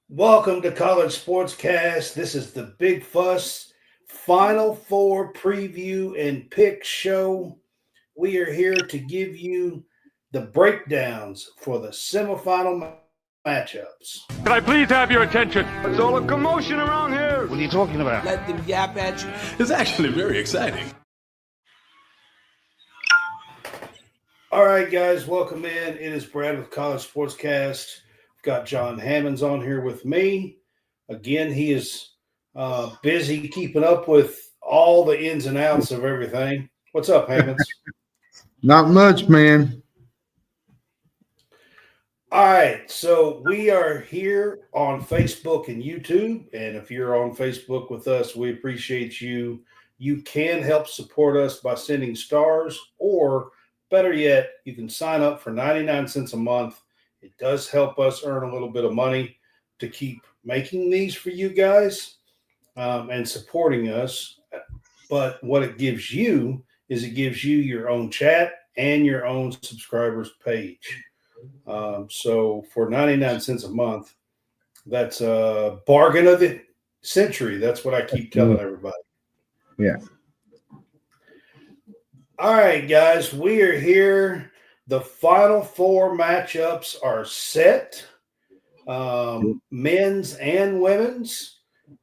Welcome to College SportsCast. This is the Big Fuss Final Four preview and pick show. We are here to give you the breakdowns for the semifinal matchups. Can I please have your attention? There's all a commotion around here. What are you talking about? Let them yap at you. It's actually very exciting. All right, guys, welcome in. It is Brad with College SportsCast. Got John Hammonds on here with me. Again, he is busy keeping up with all the ins and outs of everything. What's up, Hammonds? Not much, man. All right, so we are here on Facebook and YouTube, and if you're on Facebook with us, we appreciate you. You can help support us by sending stars, or better yet, you can sign up for 99 cents a month. It does help us earn a little bit of money to keep making these for you guys and supporting us. But what it gives you is it gives you your own chat and your own subscribers page. So for 99 cents a month, that's a bargain of the century. That's what I keep telling everybody. Yeah. All right, guys, we are here. The Final Four matchups are set, men's and women's.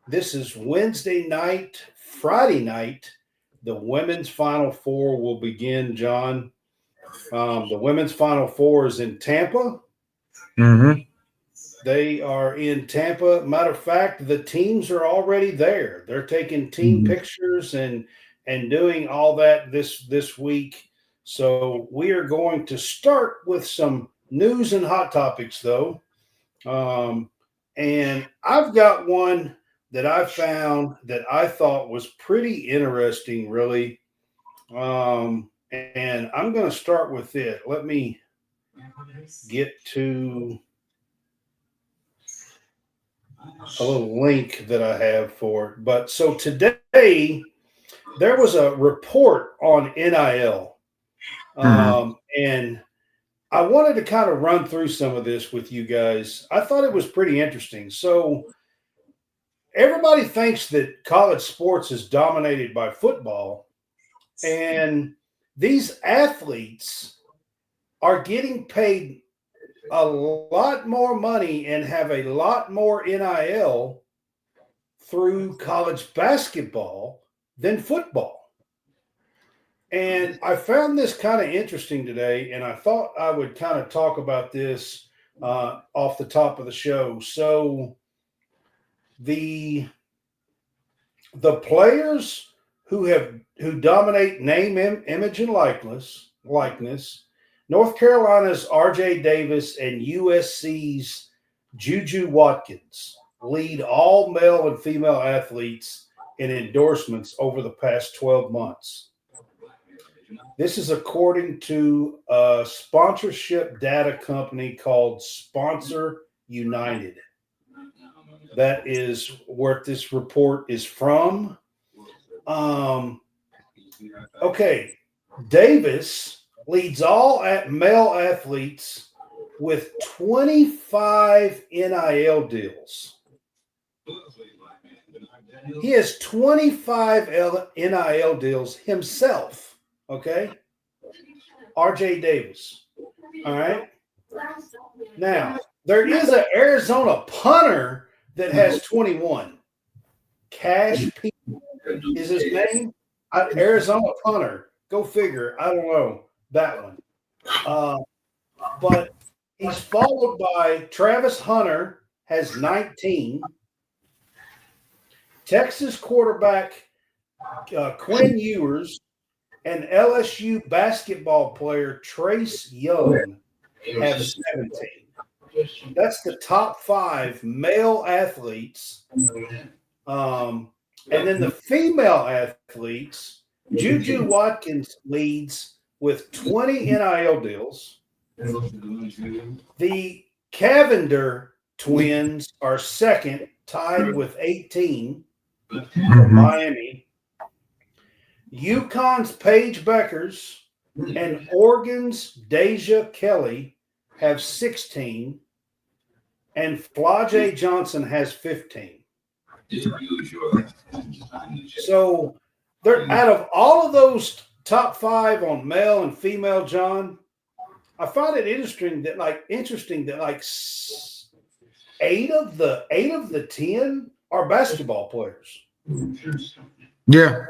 This is Wednesday night, Friday night. The women's Final Four will begin, John. The women's Final Four is in Tampa. Mm-hmm. They are in Tampa. Matter of fact, the teams are already there. They're taking team pictures and doing all that this week. So we are going to start with some news and hot topics, though. And I've got one that I found that I thought was pretty interesting, really. And I'm going to start with it. Let me get to a little link that I have for it. But so today, there was a report on NIL. And I wanted to kind of run through some of this with you guys. I thought it was pretty interesting. So everybody thinks that college sports is dominated by football, and these athletes are getting paid a lot more money and have a lot more NIL through college basketball than football. And I found this kind of interesting today, and I thought I would kind of talk about this off the top of the show. So the players who dominate name, image, and likeness, North Carolina's R.J. Davis and USC's Juju Watkins lead all male and female athletes in endorsements over the past 12 months. This is according to a sponsorship data company called Sponsor United. That is where this report is from. Okay, Davis leads all male athletes with 25 NIL deals. He has 25 NIL deals himself. Okay, R.J. Davis. All right. Now, there is an Arizona punter that has 21. Cash P is his name. Arizona punter. Go figure. I don't know that one. But he's followed by Travis Hunter, has 19. Texas quarterback Quinn Ewers and LSU basketball player Trace Young have 17. That's the top 5 male athletes. And then the female athletes, Juju Watkins leads with 20 NIL deals. The Cavender twins are second, tied with 18 from Miami. UConn's Paige Beckers and Oregon's Deja Kelly have 16. and Flajay Johnson has 15. So they're out of all of those top 5 on male and female, John. I find it interesting that eight of the 10 are basketball players. Yeah.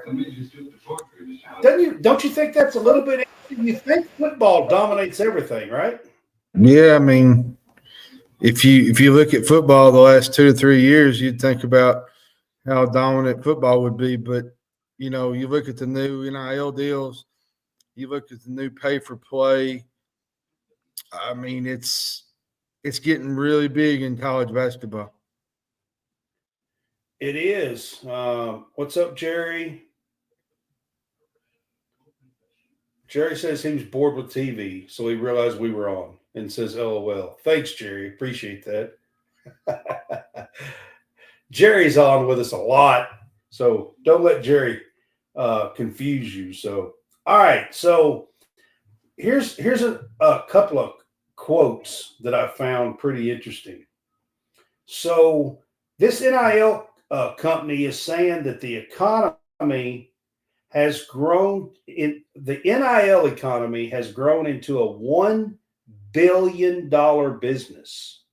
Don't you think that's a little bit? You think football dominates everything, right? Yeah, I mean, if you look at football the last 2 to 3 years, you'd think about how dominant football would be. But, you look at the new NIL deals, you look at the new pay for play. I mean, it's getting really big in college basketball. It is. What's up, Jerry? Jerry says he was bored with TV, so he realized we were on and says, LOL. Thanks, Jerry. Appreciate that. Jerry's on with us a lot, so don't let Jerry confuse you. So, all right. So here's a couple of quotes that I found pretty interesting. So this NIL company is saying that the economy has grown the NIL economy has grown into a $1 billion business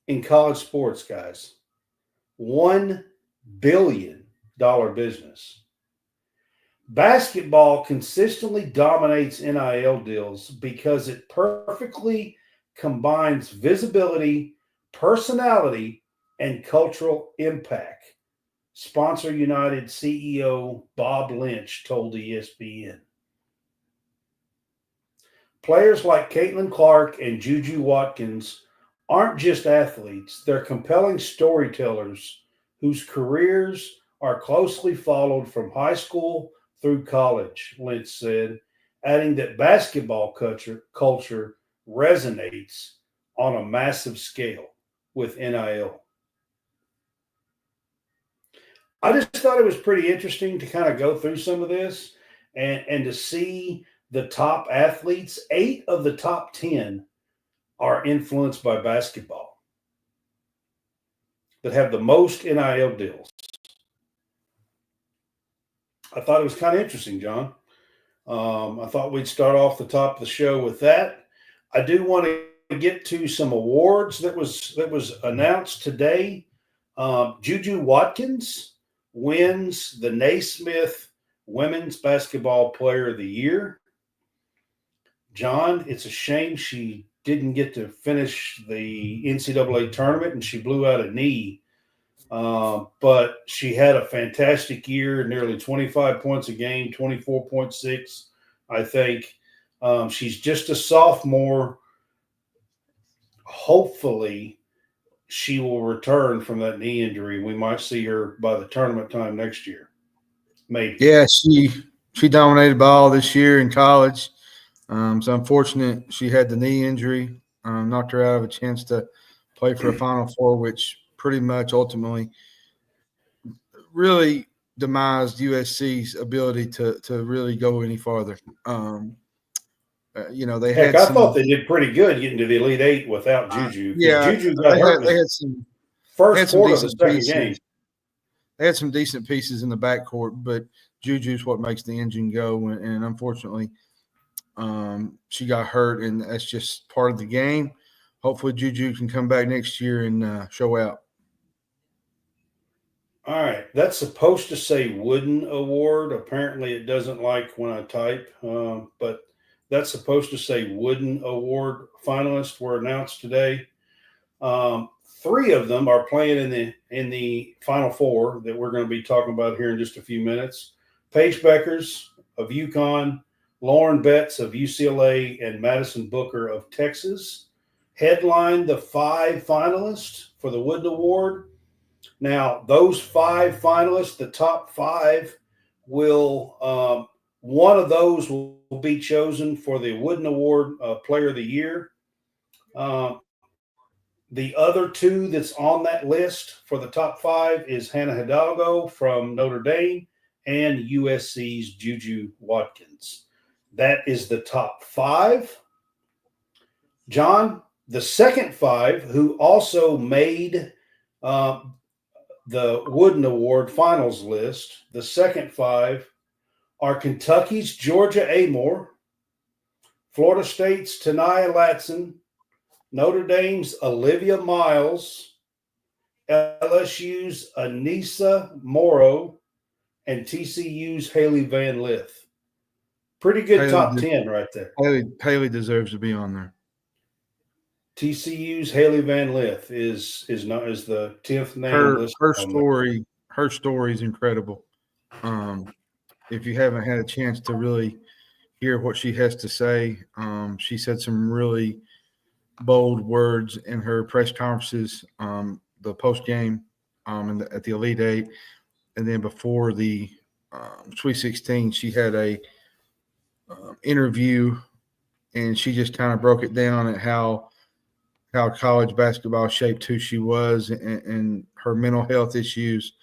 in college sports, guys. $1 billion business. Basketball consistently dominates NIL deals because it perfectly combines visibility, personality, and cultural impact. Sponsor United CEO Bob Lynch told ESPN. Players like Caitlin Clark and Juju Watkins aren't just athletes, they're compelling storytellers whose careers are closely followed from high school through college, Lynch said, adding that basketball culture resonates on a massive scale with NIL. I just thought it was pretty interesting to kind of go through some of this and to see the top athletes. 8 of the top 10 are influenced by basketball that have the most NIL deals. I thought it was kind of interesting, John. I thought we'd start off the top of the show with that. I do want to get to some awards that was announced today. Juju Watkins wins the Naismith Women's Basketball Player of the Year. John, it's a shame she didn't get to finish the NCAA tournament and she blew out a knee. But she had a fantastic year, nearly 25 points a game, 24.6, I think. She's just a sophomore. Hopefully, she will return from that knee injury. We might see her by the tournament time next year. Maybe. Yeah, she dominated ball this year in college. So unfortunate she had the knee injury, knocked her out of a chance to play for a Final Four, which pretty much ultimately really demised USC's ability to really go any farther. They Heck, had I thought they did pretty good getting to the Elite Eight without Juju. Yeah, Juju got hurt. They had some first quarter of the second pieces. game. They had some decent pieces in the backcourt, but Juju's what makes the engine go. And unfortunately, she got hurt, and that's just part of the game. Hopefully, Juju can come back next year and show out. All right. That's supposed to say Wooden Award. Apparently, it doesn't like when I type, but that's supposed to say Wooden Award finalists were announced today. 3 of them are playing in the Final Four that we're going to be talking about here in just a few minutes. Paige Beckers of UConn, Lauren Betts of UCLA, and Madison Booker of Texas headlined the 5 finalists for the Wooden Award. Now, those 5 finalists, the top 5, will one of those will be chosen for the Wooden Award Player of the Year. The other 2 that's on that list for the top 5 is Hannah Hidalgo from Notre Dame and USC's Juju Watkins. That is the top 5. John, The second five, who also made the Wooden Award finals list, the second five are Kentucky's Georgia Amore, Florida State's Tania Latson, Notre Dame's Olivia Miles, LSU's Anissa Morrow, and TCU's Haley Van Lith. Pretty good top 10 right there. Haley deserves to be on there. TCU's Haley Van Lith is the 10th name. Her story is incredible. If you haven't had a chance to really hear what she has to say, she said some really bold words in her press conferences, the post game, at the Elite Eight, and then before the Sweet 16, she had a interview, and she just kind of broke it down at how college basketball shaped who she was and her mental health issues.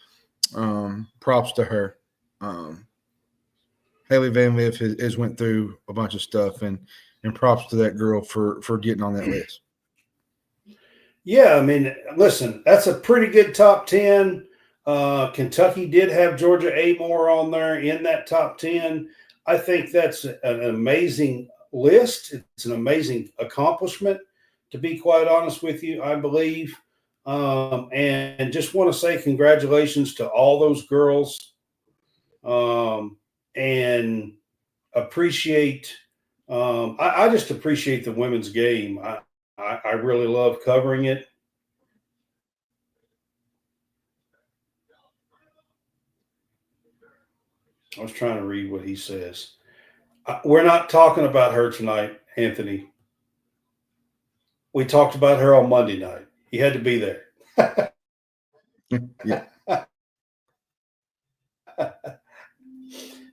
Props to her. Haley Van Lith has went through a bunch of stuff, and props to that girl for getting on that list. Yeah, I mean, listen, that's a pretty good top 10. Kentucky did have Georgia Amore on there in that top 10. I think that's an amazing list. It's an amazing accomplishment, to be quite honest with you, I believe. And just want to say congratulations to all those girls, and appreciate I just appreciate the women's game. I really love covering it. I was trying to read what he says. We're not talking about her tonight, Anthony. We talked about her on Monday night. You had to be there. Yeah.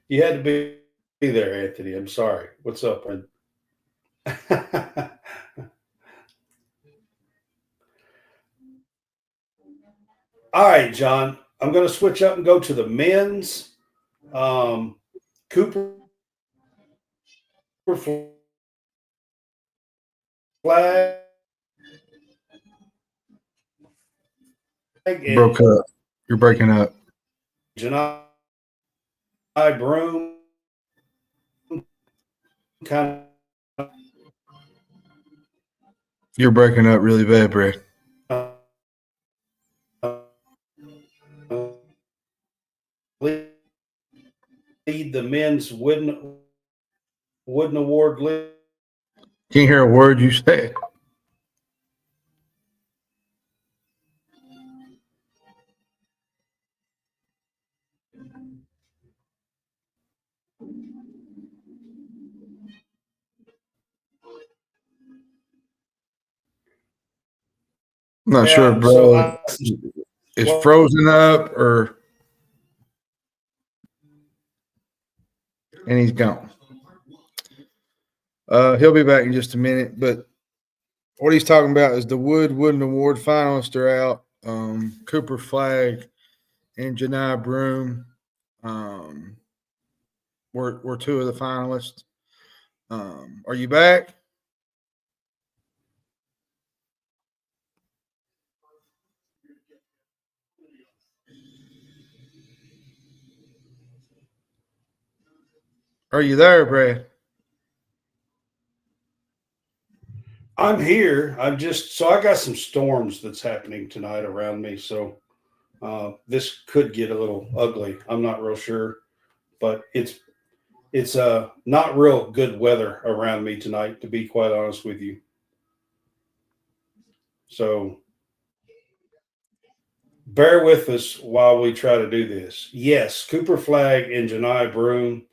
You had to be there, Anthony. I'm sorry. What's up, man? All right, John. I'm going to switch up and go to the men's. Cooper Flag. Broke up. You're breaking up. Janai Broom. Kind of. You're breaking up really bad, Brad. Lead the men's Wooden Award list. Can't hear a word you said. I'm not sure, bro. It's frozen up and he's gone. He'll be back in just a minute, but what he's talking about is the Wooden Award finalists are out. Cooper Flag and Janai Broom were two of the finalists. Are you back? Are you there, Brad? I'm here. I got some storms that's happening tonight around me. So this could get a little ugly. I'm not real sure, but it's not real good weather around me tonight, to be quite honest with you. So bear with us while we try to do this. Yes, Cooper Flag and Janai Broom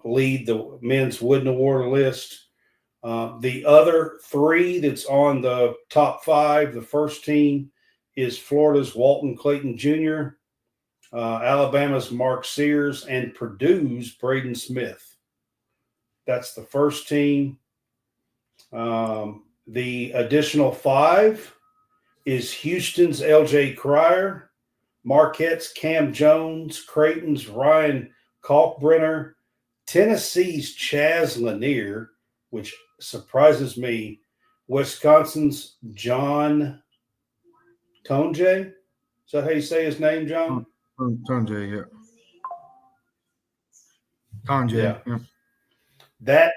lead the men's Wooden Award list. The other three that's on the top five, the first team is Florida's Walton Clayton Jr., Alabama's Mark Sears, and Purdue's Braden Smith. That's the first team. The additional five is Houston's LJ Cryer, Marquette's Cam Jones, Creighton's Ryan Kalkbrenner, Tennessee's Chaz Lanier, which surprises me. Wisconsin's John Tonje. Is that how you say his name, John? Tonje, yeah. Tonje, yeah. That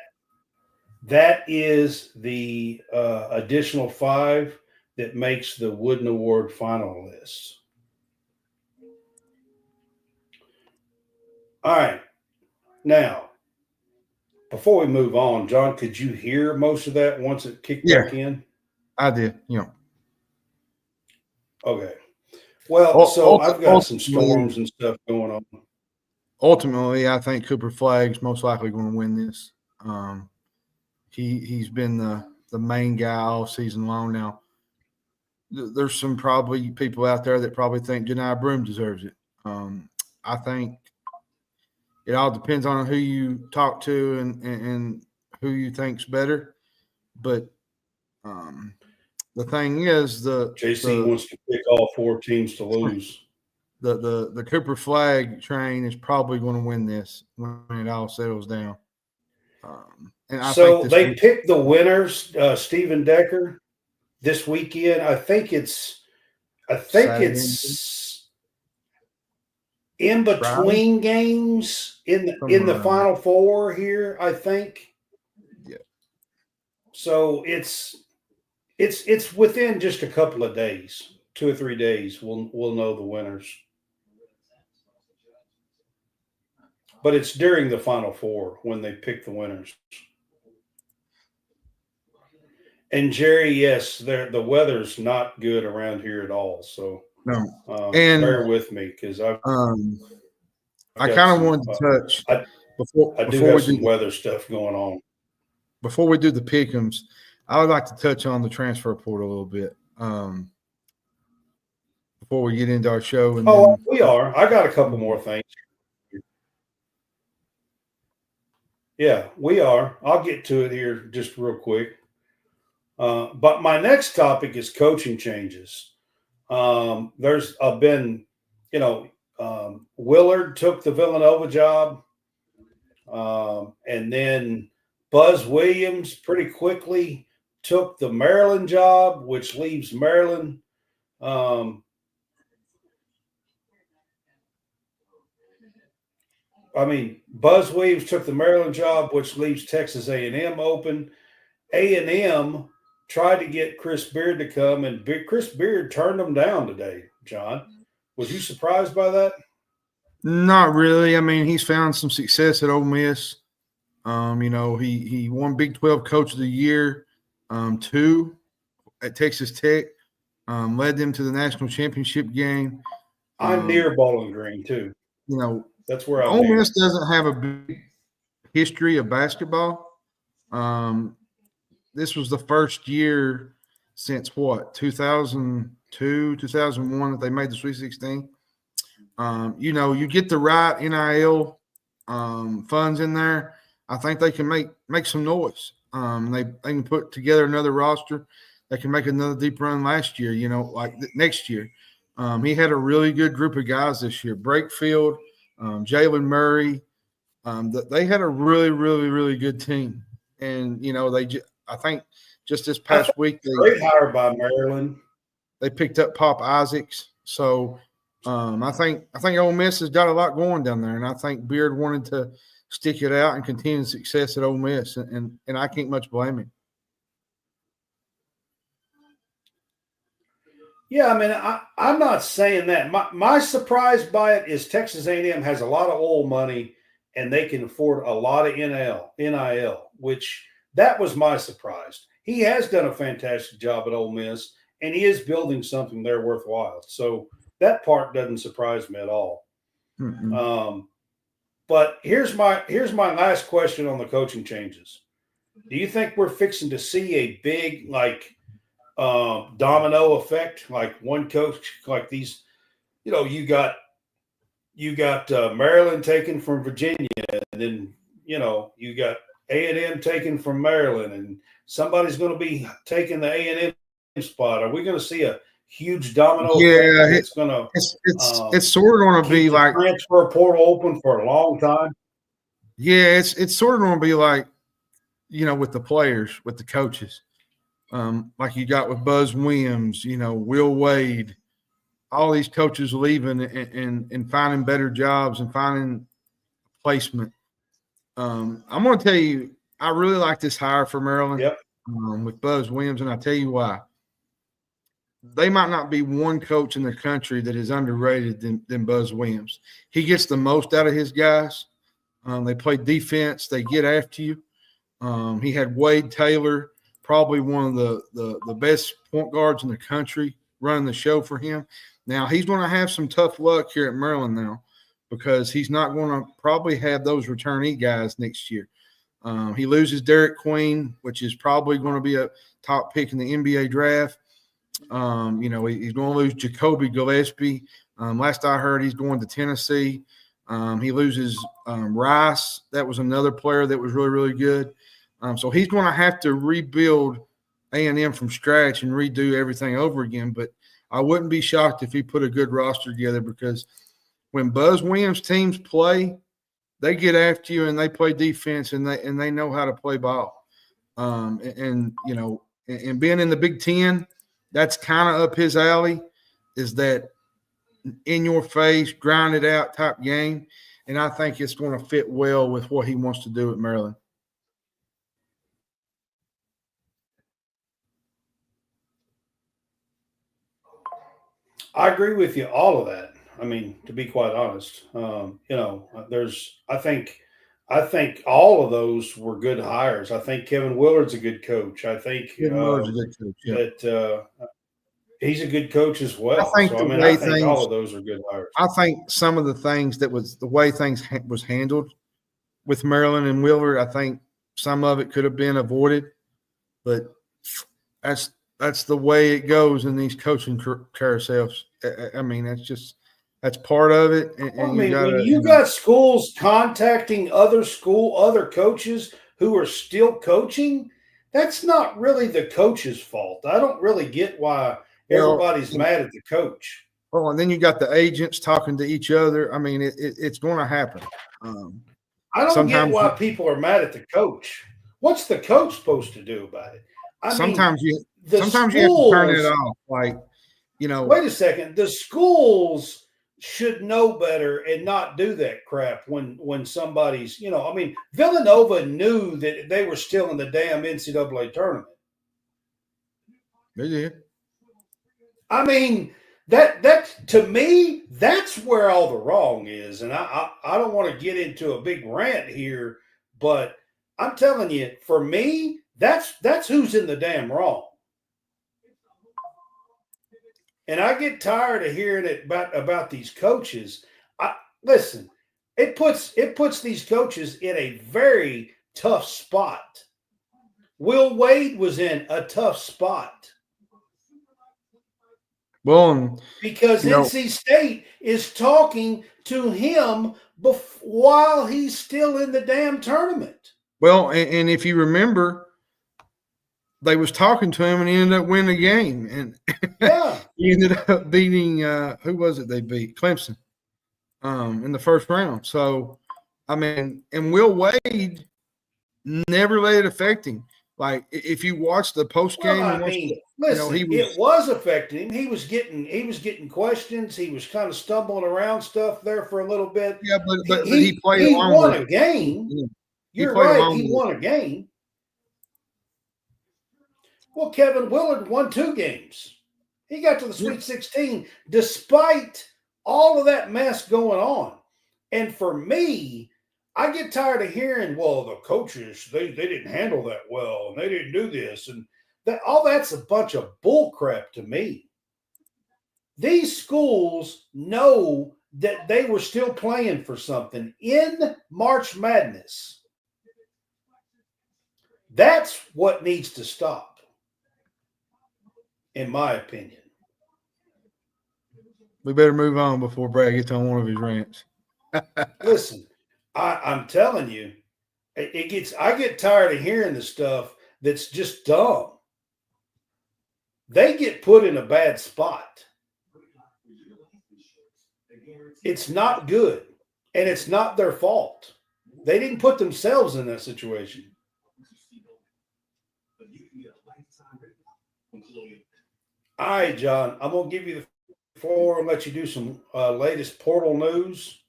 is the additional 5 that makes the Wooden Award final list. All right. Now, before we move on, John, could you hear most of that once it kicked back in? I did, Okay. Well, so I've got some storms and stuff going on. Ultimately, I think Cooper Flagg's most likely going to win this. He's been the main guy all season long now. There's some probably people out there that probably think Janai Broome deserves it. I think it all depends on who you talk to and who you think's better. But the thing is, JC wants to pick all 4 teams to lose. The Cooper Flagg train is probably going to win this when it all settles down. And I think they picked the winners, Stephen Decker, this weekend. I think it's in between games in the Final Four here, I think. Yeah. So it's within just a couple of days, 2 or 3 days. We'll know the winners. But it's during the Final Four when they pick the winners. And Jerry, yes, the weather's not good around here at all. So no, and bear with me because I kind of wanted to touch. I do have some weather stuff going on. Before we do the pick'ems, I would like to touch on the transfer portal a little bit. Before we get into our show, and we are. I got a couple more things. Yeah, we are. I'll get to it here just real quick. But my next topic is coaching changes. There's been, Willard took the Villanova job, and then Buzz Williams pretty quickly took the Maryland job, which leaves Maryland. Buzz Williams took the Maryland job, which leaves Texas A&M open. A&M tried to get Chris Beard to come, and Chris Beard turned them down today, John. Was you surprised by that? Not really. I mean, he's found some success at Ole Miss. He won Big 12 Coach of the Year, 2 at Texas Tech, led them to the national championship game. I'm near Bowling Green, too. That's where Ole Miss doesn't have a big history of basketball. This was the first year since 2002, 2001 that they made the Sweet 16. You get the right NIL funds in there. I think they can make some noise. They can put together another roster. They can make another deep run last year, next year. He had a really good group of guys this year. Brakefield, Jalen Murray. They had a really, really, really good team. And, I think just this past week great hire by Maryland. They picked up Pop Isaacs. So I think Ole Miss has got a lot going down there, and I think Beard wanted to stick it out and continue success at Ole Miss, and I can't much blame him. Yeah, I'm not saying that. My surprise by it is Texas A&M has a lot of oil money, and they can afford a lot of NIL, which that was my surprise. He has done a fantastic job at Ole Miss, and he is building something there worthwhile. So that part doesn't surprise me at all. But here's my last question on the coaching changes. Do you think we're fixing to see a big domino effect, like one coach, like these? You got Maryland taken from Virginia, and then you got A&M taken from Maryland, and somebody's going to be taking the A&M spot. Are we going to see a huge domino effect? It's going to. It's sort of going to be like transfer portal open for a long time. Yeah, it's sort of going to be like, with the players, with the coaches. like you got with Buzz Williams, Will Wade, all these coaches leaving and finding better jobs and finding placement. I'm going to tell you, I really like this hire for Maryland. Yep. With Buzz Williams, and I'll tell you why. They might not be one coach in the country that is underrated than Buzz Williams. He gets the most out of his guys. They play defense. They get after you. He had Wade Taylor, probably one of the best point guards in the country, running the show for him. Now, he's going to have some tough luck here at Maryland now because he's not going to probably have those returnee guys next year. He loses Derek Queen, which is probably going to be a top pick in the NBA draft. He's going to lose Jacoby Gillespie. Last I heard, he's going to Tennessee. He loses Rice. That was another player that was really, really good. So he's going to have to rebuild A&M from scratch and redo everything over again. But I wouldn't be shocked if he put a good roster together because when Buzz Williams teams play, they get after you and they play defense and they know how to play ball. And being in the Big Ten, that's kind of up his alley, is that in your face, grind it out type game. And I think it's going to fit well with what he wants to do at Maryland. I agree with you, all of that. I mean, to be quite honest, I think all of those were good hires. I think Kevin Willard's a good coach. I think Kevin Willard's a good coach, yeah. that he's a good coach as well. I think all of those are good hires. I think some of the things that was the way things was handled with Maryland and Willard, I think some of it could have been avoided, but that's the way it goes in these coaching carousels. I mean, that's part of it. And when you got schools contacting other coaches who are still coaching, that's not really the coach's fault. I don't really get why everybody's mad at the coach. Well, and then you got the agents talking to each other. I mean, it's going to happen. I don't get why people are mad at the coach. What's the coach supposed to do about it? Sometimes you have to turn it off. Wait a second. The schools should know better and not do that crap when somebody's, Villanova knew that they were still in the damn NCAA tournament. They did. I mean, that to me, that's where all the wrong is. And I don't want to get into a big rant here, but I'm telling you, for me, that's who's in the damn wrong. And I get tired of hearing it about these coaches. Listen, it puts these coaches in a very tough spot. Will Wade was in a tough spot. Well, because NC State is talking to him while he's still in the damn tournament. Well, and if you remember, they was talking to him and he ended up winning the game. And yeah, he ended up beating who was it they beat? Clemson in the first round. So, I mean, and Will Wade never let it affect him. Like if you watch the post game, it was affecting him. He was getting questions. He was kind of stumbling around stuff there for a little bit. Yeah, but he played. He won a game. Yeah. You're right. He won a game. Well, Kevin Willard won 2 games. He got to the Sweet 16 despite all of that mess going on. And for me, I get tired of hearing, well, the coaches, they didn't handle that well, and they didn't do this. And all that's a bunch of bull crap to me. These schools know that they were still playing for something in March Madness. That's what needs to stop, in my opinion. We better move on before Brad gets on one of his rants. Listen, I'm telling you, I get tired of hearing the stuff that's just dumb. They get put in a bad spot. It's not good, and it's not their fault. They didn't put themselves in that situation. All right, John, I'm going to give you the floor and let you do some latest portal news.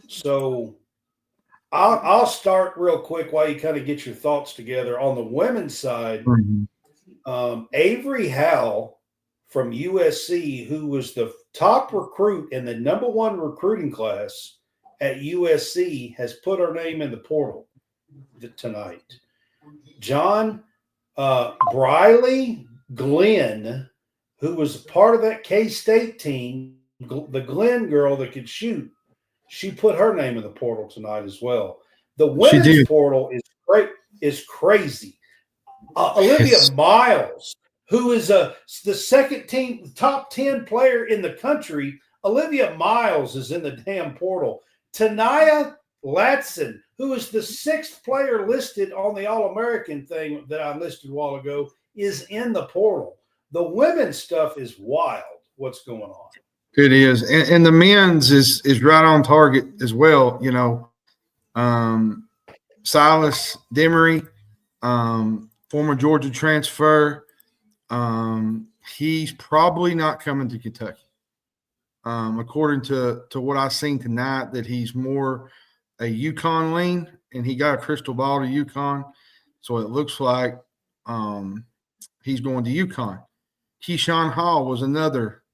So I'll start real quick while you kind of get your thoughts together. On the women's side, Avery Howell from USC, who was the top recruit in the number one recruiting class at USC, has put her name in the portal tonight. John Briley Glenn, who was part of that K-State team, the Glenn girl that could shoot, she put her name in the portal tonight as well. The women's portal is crazy. Olivia Miles, who is the second team, top 10 player in the country, Olivia Miles is in the damn portal. Tanaya Latson, who is the sixth player listed on the All-American thing that I listed a while ago, is in the portal. The women's stuff is wild, what's going on. It is. And the men's is right on target as well. You know, Silas Demery, former Georgia transfer, he's probably not coming to Kentucky. According to what I've seen tonight, that he's more a UConn lean, and he got a crystal ball to UConn. So it looks like he's going to UConn. Keyshawn Hall was another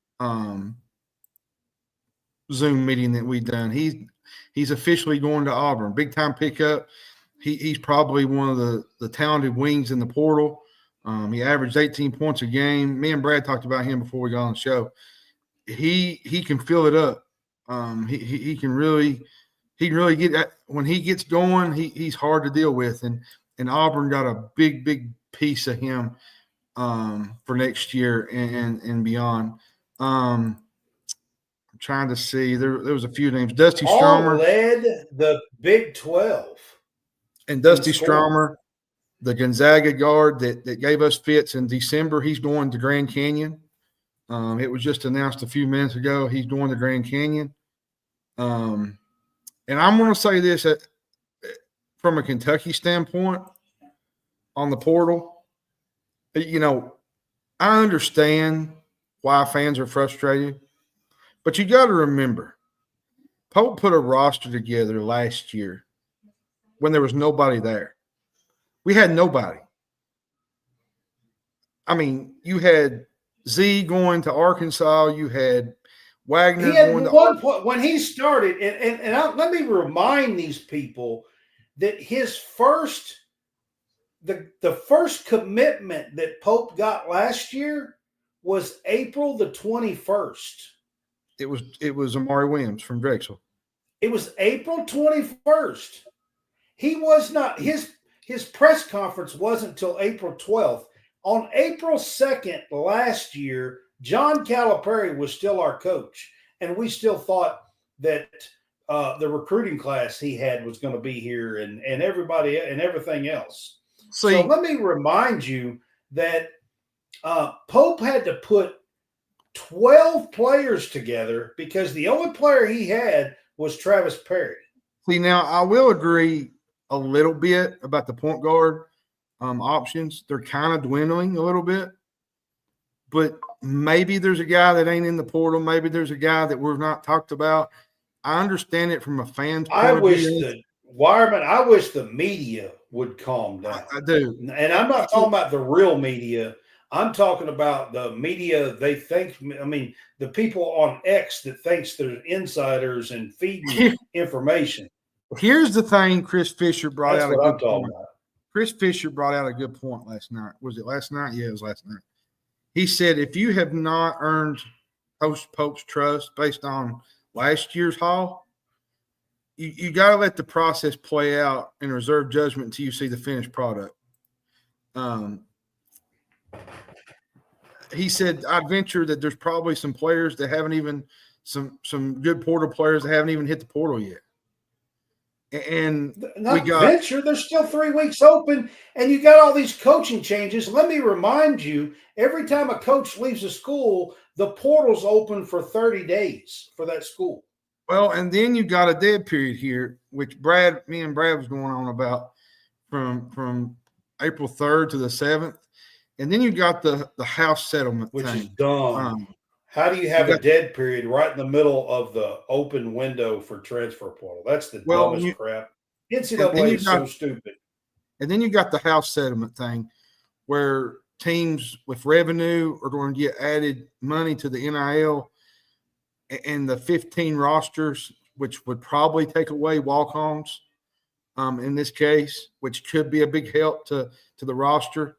Zoom meeting that we've done. He's officially going to Auburn. Big time pickup. He's probably one of the talented wings in the portal. He averaged 18 points a game. Me and Brad talked about him before we got on the show. He can fill it up. He can really get when he gets going. He's hard to deal with, and Auburn got a big piece of him for next year and beyond. I'm trying to see. There was a few names. Dusty Stromer led the Big 12. And Dusty Stromer, the Gonzaga guard that gave us fits in December, he's going to Grand Canyon. It was just announced a few minutes ago. He's going to Grand Canyon. And I'm going to say this from a Kentucky standpoint on the portal. You know, I understand why fans are frustrated, but you got to remember, Pope put a roster together last year when there was nobody there. We had nobody. I mean, you had Z going to Arkansas. You had Wagner going to one point when he started, and let me remind these people that his first the first commitment that Pope got last year was April the 21st. It was Amari Williams from Drexel. It was April 21st. He was not his press conference wasn't until April 12th. On April 2nd last year, John Calipari was still our coach, and we still thought that the recruiting class he had was going to be here and everybody and everything else. So let me remind you that Pope had to put 12 players together because the only player he had was Travis Perry. See, now I will agree a little bit about the point guard options. They're kind of dwindling a little bit, but maybe there's a guy that ain't in the portal. Maybe there's a guy that we've not talked about. I understand it from a fan's point of view. I wish the media would calm down. I do. And I'm not talking about the real media. I'm talking about the media the people on X that thinks they're insiders and feeding information. Here's the thing Chris Fisher brought That's out a what I'm good talking point. about. Chris Fisher brought out a good point last night. Was it last night? Yeah, it was last night. He said, if you have not earned Pope's trust based on last year's haul, you got to let the process play out and reserve judgment until you see the finished product. He said, I'd venture that there's probably some players that haven't even some good portal players that haven't even hit the portal yet. And venture, there's still 3 weeks open, and you got all these coaching changes. Let me remind you, every time a coach leaves a school, the portal's open for 30 days for that school. Well, and then you got a dead period here, which me and Brad was going on about from April 3rd to the 7th. And then you got the house settlement which thing. is dumb. How do you have a dead period right in the middle of the open window for transfer portal? That's the dumbest crap. NCAA is so stupid. And then you got the house settlement thing where teams with revenue are going to get added money to the NIL and the 15 rosters, which would probably take away walk-ons in this case, which could be a big help to the roster.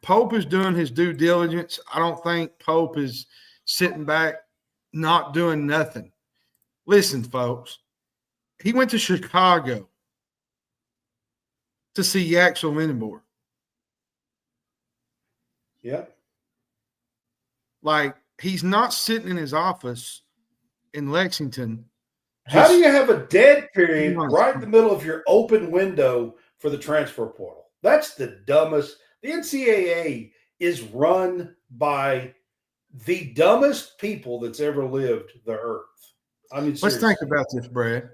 Pope is doing his due diligence. I don't think Pope is sitting back not doing nothing. Listen, folks, he went to Chicago to see Yaxel Lindenborg. Yeah. Like, he's not sitting in his office in Lexington. How do you have a dead period right in the middle of your open window for the transfer portal? That's the dumbest. The NCAA is run by the dumbest people that's ever lived the earth. I mean, seriously. Let's think about this, Brad.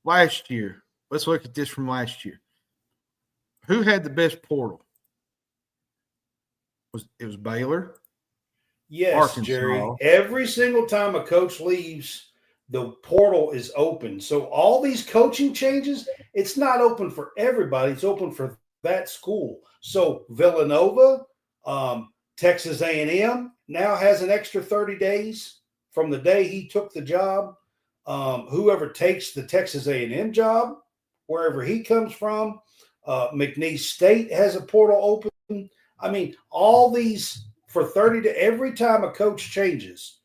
Last year, let's look at this from last year. Who had the best portal? It was Baylor? Yes, Arkansas. Jerry. Every single time a coach leaves, the portal is open. So all these coaching changes, it's not open for everybody. It's open for that school. So Villanova, Texas A&M now has an extra 30 days from the day he took the job. Whoever takes the Texas A&M job, wherever he comes from, McNeese State has a portal open. I mean, all these for 30 to every time a coach changes,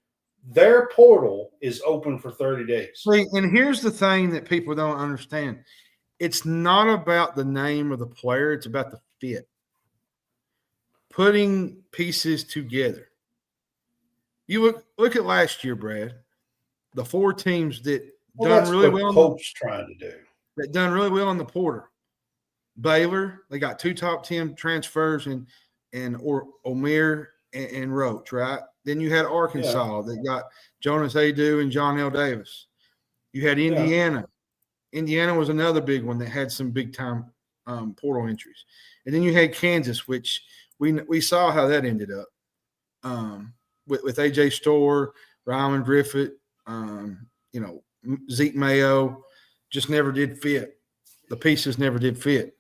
their portal is open for 30 days. See, and here's the thing that people don't understand. It's not about the name of the player. It's about the fit. Putting pieces together. You look at last year, Brad. The 4 teams that done really well. Coach trying to do. That done really well in the portal. Baylor, they got 2 top 10 transfers and Omer and Roach, right? Then you had Arkansas that got Jonas Adu and John L. Davis. You had Indiana. Yeah. Indiana was another big one that had some big time portal entries. And then you had Kansas, which we saw how that ended up with A.J. Storr, Ryman Griffith, Zeke Mayo, just never did fit. The pieces never did fit.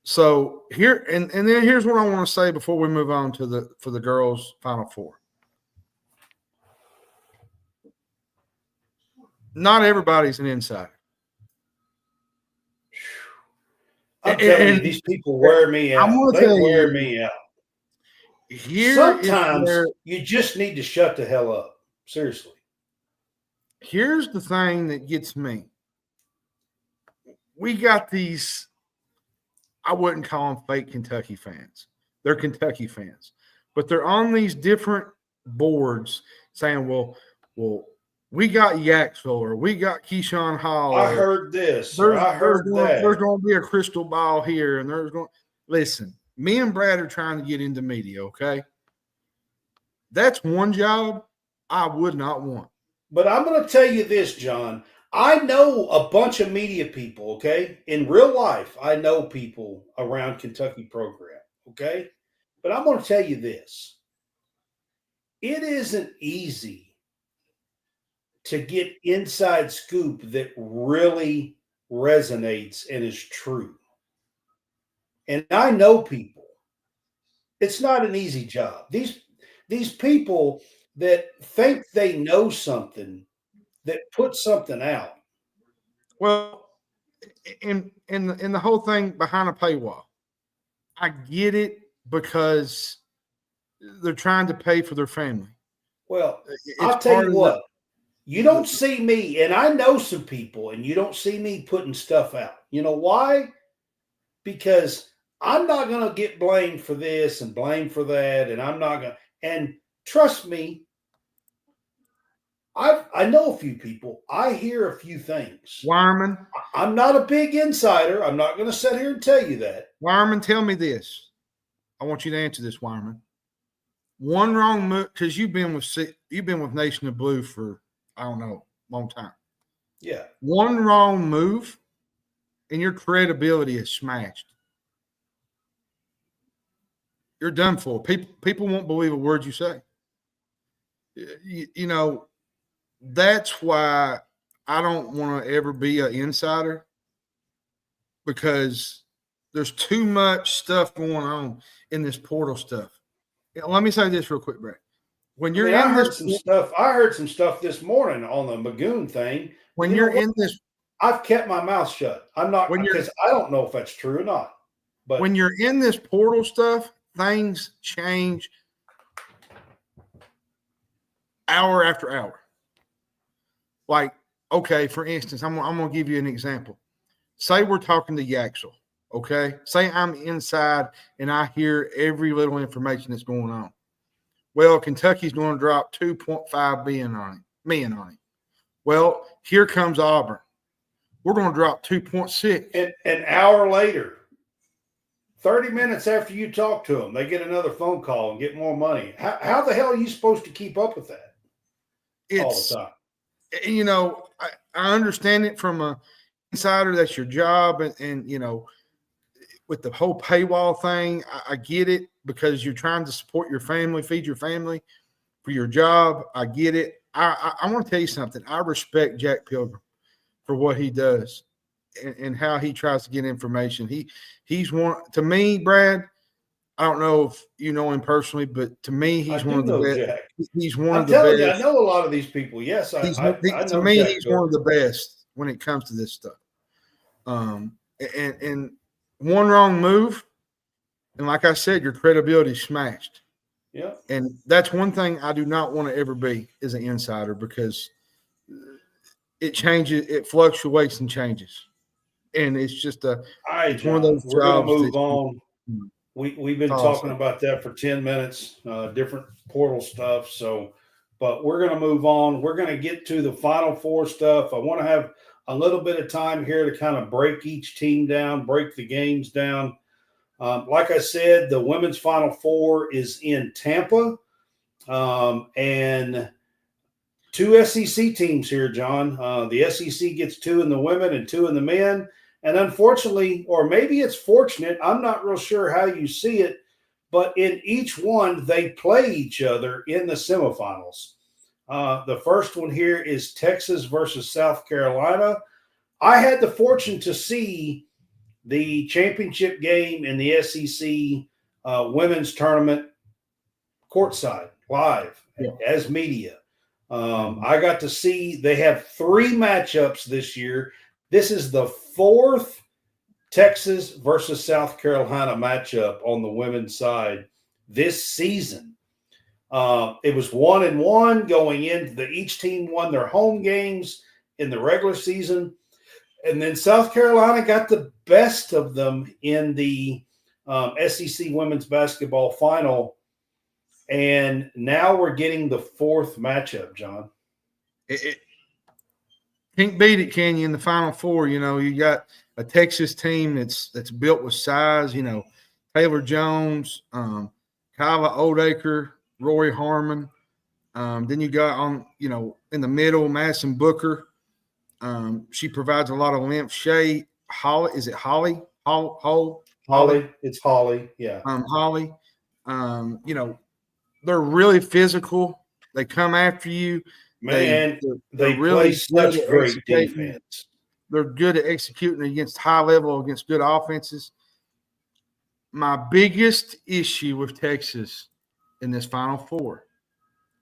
So here and then here's what I want to say before we move on to for the girls' Final Four. Not everybody's an insider. I'm telling you, these people wear me out. They wear me out. Sometimes you just need to shut the hell up. Seriously. Here's the thing that gets me. We got these, I wouldn't call them fake Kentucky fans. They're Kentucky fans. But they're on these different boards saying, well, we got Yaxville or we got Keyshawn Hall. I heard this. I heard that. There's going to be a crystal ball here. And listen, me and Brad are trying to get into media, okay? That's one job I would not want. But I'm going to tell you this, John. I know a bunch of media people, okay? In real life, I know people around Kentucky program, okay? But I'm going to tell you this. It isn't easy to get inside scoop that really resonates and is true. And I know people. It's not an easy job. These people that think they know something, that put something out. Well, in the whole thing behind a paywall, I get it because they're trying to pay for their family. Well, I'll tell you what. You don't see me, and I know some people, and you don't see me putting stuff out. You know why? Because I'm not going to get blamed for this and blamed for that, and I'm not going to. And trust me, I know a few people. I hear a few things. Wireman. I'm not a big insider. I'm not going to sit here and tell you that. Wireman, tell me this. I want you to answer this, Wireman. One wrong move, because you've been with Nation of Blue for, I don't know, a long time. Yeah. One wrong move, and your credibility is smashed. you're done for. People won't believe a word you say. You know, that's why I don't want to ever be an insider, because there's too much stuff going on in this portal stuff. Let me say this real quick, Brad. When you're I in heard this, some stuff. I heard some stuff this morning on the Magoon thing. when you're in this, I've kept my mouth shut. I'm not, when you're because I don't know if that's true or not. But when you're in this portal stuff, things change hour after hour. Like, okay, for instance, I'm going to give you an example. Say we're talking to Yaxel, okay? Say I'm inside and I hear every little information that's going on. Well, Kentucky's going to drop 2.5 million on him. Well, here comes Auburn. We're going to drop 2.6. An hour later, 30 minutes after you talk to them, they get another phone call and get more money. How the hell are you supposed to keep up with that all the time? You know, I understand it from a insider. That's your job. And you know, with the whole paywall thing, I get it, because you're trying to support your family, feed your family for your job. I get it. I want to tell you something. I respect Jack Pilgrim for what he does and how he tries to get information. He's one, to me, Brad. I don't know if you know him personally, but to me, he's one of the best. Jack. He's one I'm of the telling best. you, I know a lot of these people. Yes, I know. To me, Jack he's one of the best when it comes to this stuff. And one wrong move, and like I said, your credibility smashed. Yeah. And that's one thing I do not want to ever be, is an insider, because it changes, it fluctuates and changes. And it's just All right, it's one of those we're going to jobs move on. We've been talking about that for 10 minutes, different portal stuff. So, but we're going to move on. We're going to get to the Final Four stuff. I want to have a little bit of time here to kind of break each team down, break the games down. Like I said, the women's Final Four is in Tampa, and two SEC teams here, John. The SEC gets 2 in the women and 2 in the men. And unfortunately, or maybe it's fortunate, I'm not real sure how you see it, but in each one, they play each other in the semifinals. The first one here is Texas versus South Carolina. I had the fortune to see the championship game in the SEC women's tournament courtside, live, as media. I got to see, they have 3 matchups this year. This is the 4th Texas versus South Carolina matchup on the women's side this season. It was 1-1 going into each team won their home games in the regular season. And then South Carolina got the best of them in the SEC women's basketball final. And now we're getting the 4th matchup, John. Can't beat it, can you? In the Final Four, you know, you got a Texas team that's built with size. You know, Taylor Jones, Kyla Oldacre, Rory Harmon. Then you got in the middle, Madison Booker. She provides a lot of length. Shay Holly, is it Holly? Holly. It's Holly. Yeah. Holly. You know, they're really physical. They come after you. Man, they really play such great defense. They're good at executing against high level, against good offenses. My biggest issue with Texas in this Final Four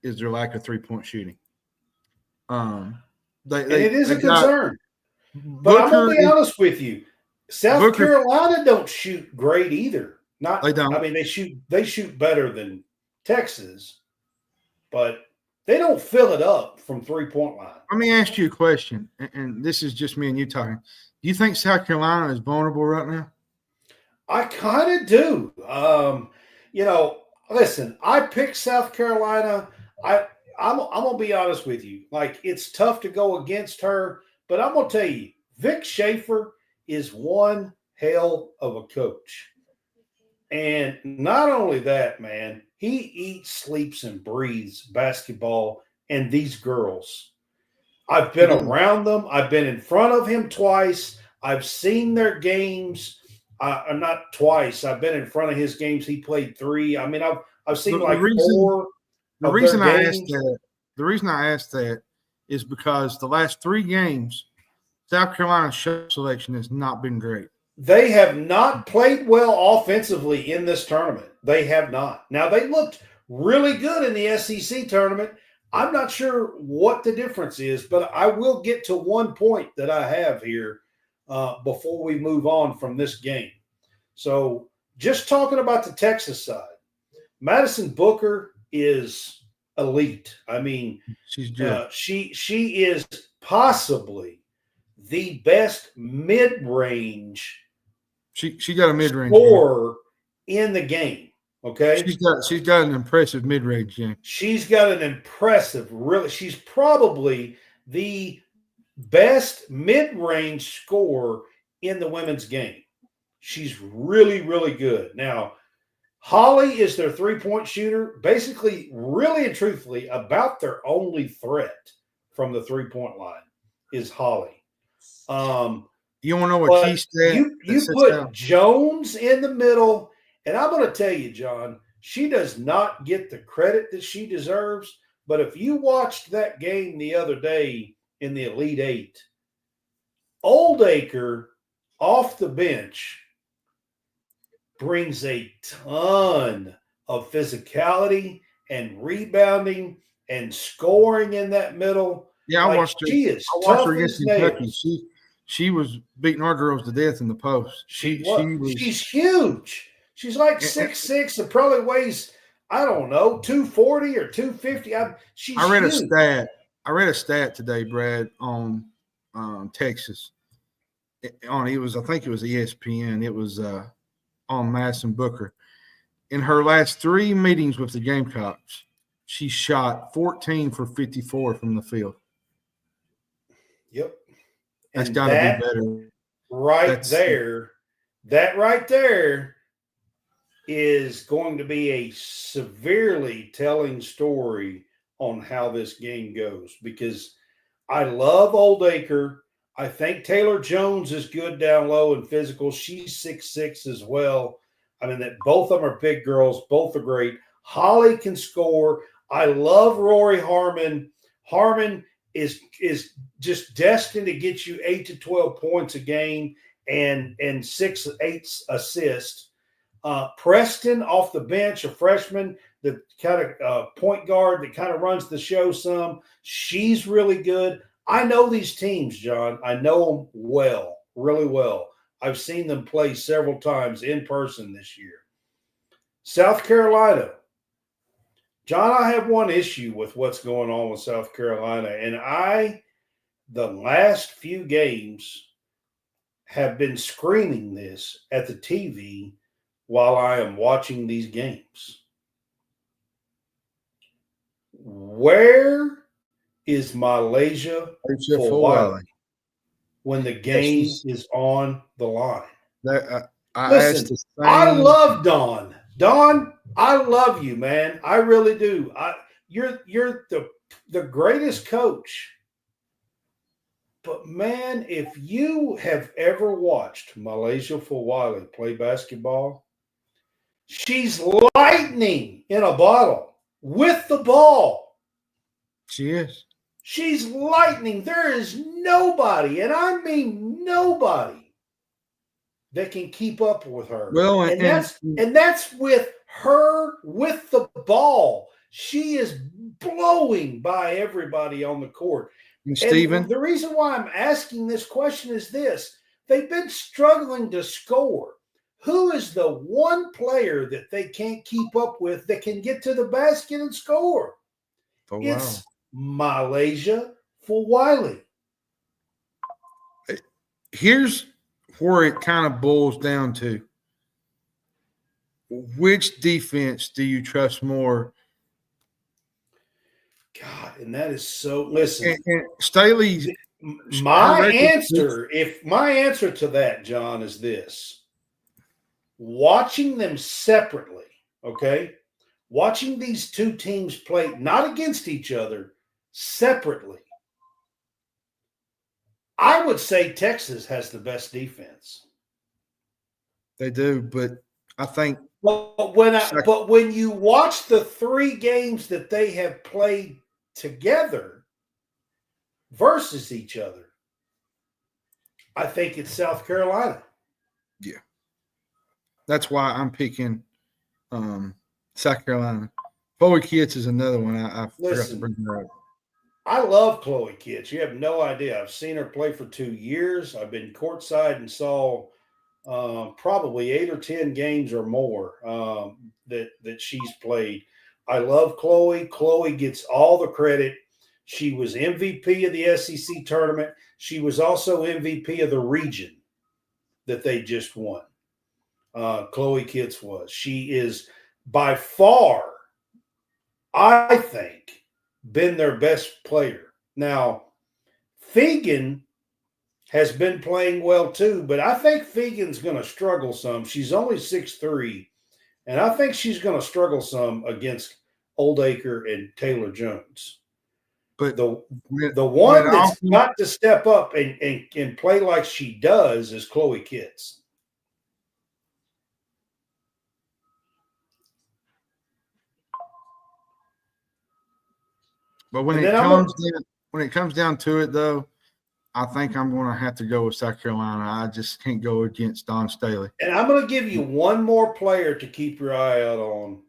is their lack of 3-point shooting. And it is a concern. But I'm going to be honest with you. South Carolina don't shoot great either. They don't. I mean, they shoot better than Texas, but they don't fill it up from 3-point line. Let me ask you a question, and this is just me and you talking. Do you think South Carolina is vulnerable right now? I kind of do. You know, listen, I picked South Carolina. I'm going to be honest with you. Like, it's tough to go against her, but I'm going to tell you, Vic Schaefer is one hell of a coach. And not only that, man, he eats, sleeps, and breathes basketball and these girls. I've been around them. I've been in front of him twice. I've seen their games. I'm not twice. I've been in front of his games. He played 3. I mean, I've seen The like reason- 4 The of reason their I games. asked that is because the last 3 games, South Carolina's shot selection has not been great. They have not played well offensively in this tournament. They have not. Now, they looked really good in the SEC tournament. I'm not sure what the difference is, but I will get to one point that I have here before we move on from this game. So, just talking about the Texas side, Madison Booker is elite. I mean, She's good. she is possibly the best mid-range She got a mid range. scorer in the game. Okay, She's got an impressive mid range game. she's got an impressive. Really, she's probably the best mid-range scorer in the women's game. She's really, really good. Now, Holly is their three-point shooter. Basically, really and truthfully, about their only threat from the three-point line is Holly. You want to know what But key stat? you put Jones in the middle, and I'm going to tell you, John, she does not get the credit that she deserves. But if you watched that game the other day in the Elite Eight, Oldacre off the bench brings a ton of physicality and rebounding and scoring in that middle. Yeah, I watched her. She is I watched tough her as against Kentucky. nails. She was beating our girls to death in the post. She's huge. She's like 6'6" and probably weighs, I don't know, 240 or 250. She's I read huge. a stat. I read a stat today, Brad, on Texas. I think it was ESPN. It was on Madison Booker. In her last 3 meetings with the Gamecocks, she shot 14 for 54 from the field. Yep. That's And got to be better. That right there is going to be a severely telling story on how this game goes, because I love Oldacre. I think Taylor Jones is good down low and physical. She's 6'6" as well. I mean, that both of them are big girls. Both are great. Holly can score. I love Rory Harmon. Harmon is just destined to get you 8 to 12 points a game and 6-8 assists. Preston off the bench, a freshman, the kind of point guard that kind of runs the show some. She's really good. I know these teams, John. I know them well, really well. I've seen them play several times in person this year. South Carolina. John, I have one issue with what's going on with South Carolina, and the last few games have been screaming this at the TV while I am watching these games. Where is Malaysia Fulwiley when the game is on the line? Listen, I love Dawn. Dawn, I love you, man. I really do. You're the greatest coach. But, man, if you have ever watched Malaysia Fulwiley play basketball, she's lightning in a bottle with the ball. She is. She's lightning. There is nobody, and I mean nobody, that can keep up with her. Well, and that's with her with the ball. She is blowing by everybody on the court. And Stephen, the reason why I'm asking this question is this. They've been struggling to score. Who is the one player that they can't keep up with that can get to the basket and score? It's Malaysia Fulwiley. Here's where it kind of boils down to. Which defense do you trust more? God, and that is so. Listen, and Staley. My answer to that, John, is this: watching them separately. Okay, watching these two teams play not against each other, separately. I would say Texas has the best defense. They do, but I think But when you watch the 3 games that they have played together versus each other, I think it's South Carolina. yeah, that's why I'm picking South Carolina. Chloe Kitts is another one I forgot to bring her up. I love Chloe Kitts. You have no idea. I've seen her play for 2 years. I've been courtside and saw probably 8 or 10 games or more that she's played. I love Chloe. Chloe gets all the credit. She was MVP of the SEC tournament. She was also MVP of the region that they just won. Chloe Kitts was. She is by far, I think, been their best player. Now, Fegan has been playing well too, but I think Fegan's going to struggle some. She's only 6'3", and I think she's going to struggle some against Oldacre and Taylor Jones. But the one that's got to step up and play like she does is Chloe Kitts. But when it comes down to it, though, I think I'm going to have to go with South Carolina. I just can't go against Dawn Staley. And I'm going to give you one more player to keep your eye out on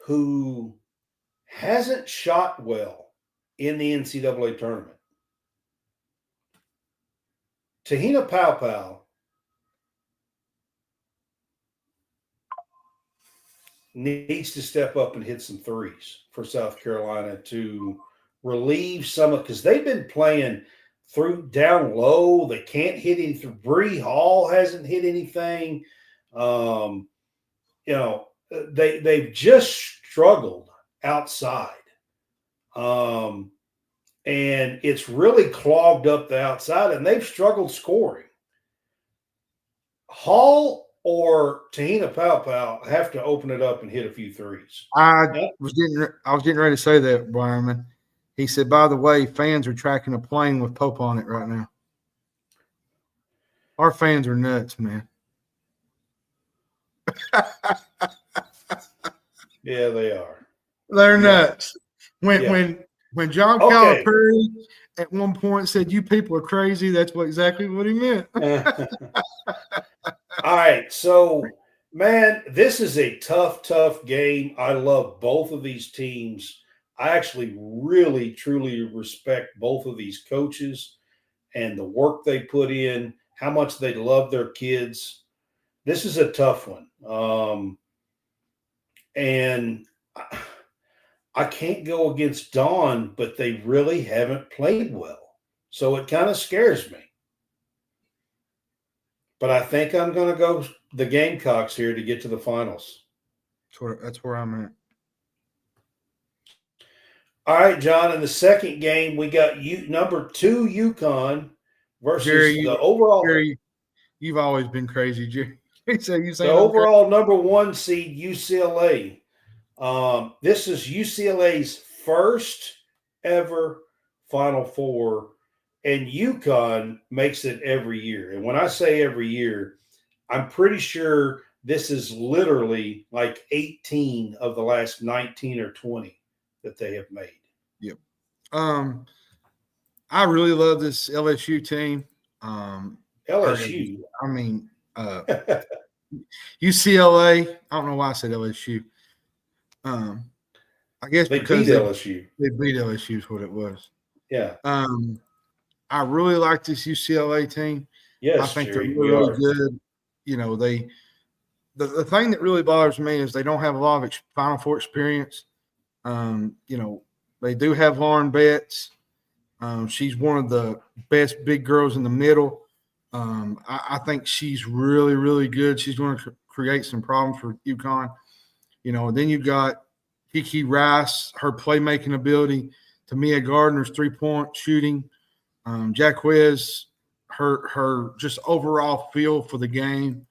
who hasn't shot well in the NCAA tournament. Tahina Paopao needs to step up and hit some threes for South Carolina to relieve some of, because they've been playing through down low. They can't hit anything. Bree Hall hasn't hit anything. They've just struggled outside. And it's really clogged up the outside, and they've struggled scoring. Hall or Tahina Paopao have to open it up and hit a few threes. I was getting ready to say that, Brian. He said, by the way, fans are tracking a plane with Pope on it right now. Our fans are nuts, man. Yeah, they are. They're nuts. When John Calipari at one point said, "You people are crazy," that's exactly what he meant. All right, so man, this is a tough game. I love both of these teams. I actually really, truly respect both of these coaches and the work they put in, how much they love their kids. This is a tough one. And I can't go against Dawn, but they really haven't played well. So it kind of scares me. But I think I'm going to go the Gamecocks here to get to the finals. That's where I'm at. All right, John, in the second game, we got number 2 UConn versus Jerry, the overall. Jerry, you've always been crazy, Jerry. The overall number 1 seed, UCLA. This is UCLA's first ever Final Four, and UConn makes it every year. And when I say every year, I'm pretty sure this is literally like 18 of the last 19 or 20 that they have made. Yep. I really love this LSU team. LSU. I mean, UCLA. I don't know why I said LSU. I guess they because beat LSU. They beat LSU is what it was. Yeah. I really like this UCLA team. Yes, I think Jerry, they're really good. You know, the thing that really bothers me is they don't have a lot of Final Four experience. They do have Lauren Betts. She's one of the best big girls in the middle. I think she's really, really good. She's going to create some problems for UConn. Then you've got Kiki Rice, her playmaking ability, Tamia Gardner's three-point shooting, Jacquez, her just overall feel for the game.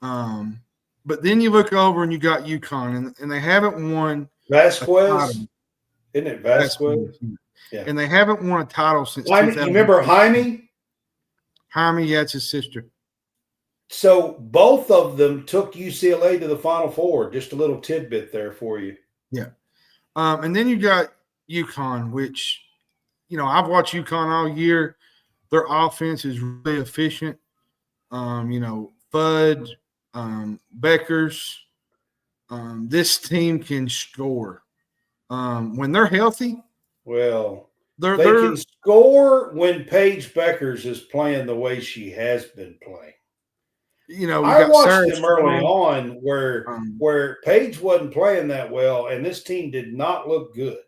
But then you look over and you got UConn, and they haven't won. Vasquez, isn't it Vasquez? Yeah. And they haven't won a title since. You remember Jaime? Jaime, yeah, it's his sister. So both of them took UCLA to the Final Four. Just a little tidbit there for you. Yeah. And then you got UConn, which, I've watched UConn all year. Their offense is really efficient. Fudd, Beckers. This team can score. When they're healthy, Well, they're they can score when Paige Beckers is playing the way she has been playing. we I got watched Sarah them early Strong. on where Paige wasn't playing that well, and this team did not look good.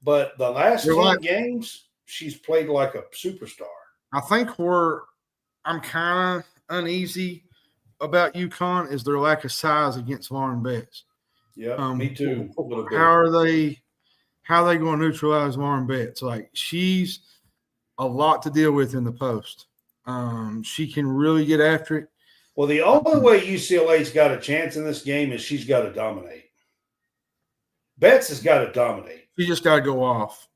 But the last 10 games, she's played like a superstar. I think where I'm kind of uneasy about UConn is their lack of size against Lauren Betts. Yeah, me too. How are they going to neutralize Lauren Betts? Like, she's a lot to deal with in the post. She can really get after it. Well, the only way UCLA's got a chance in this game is she's got to dominate. Betts has got to dominate. She just got to go off.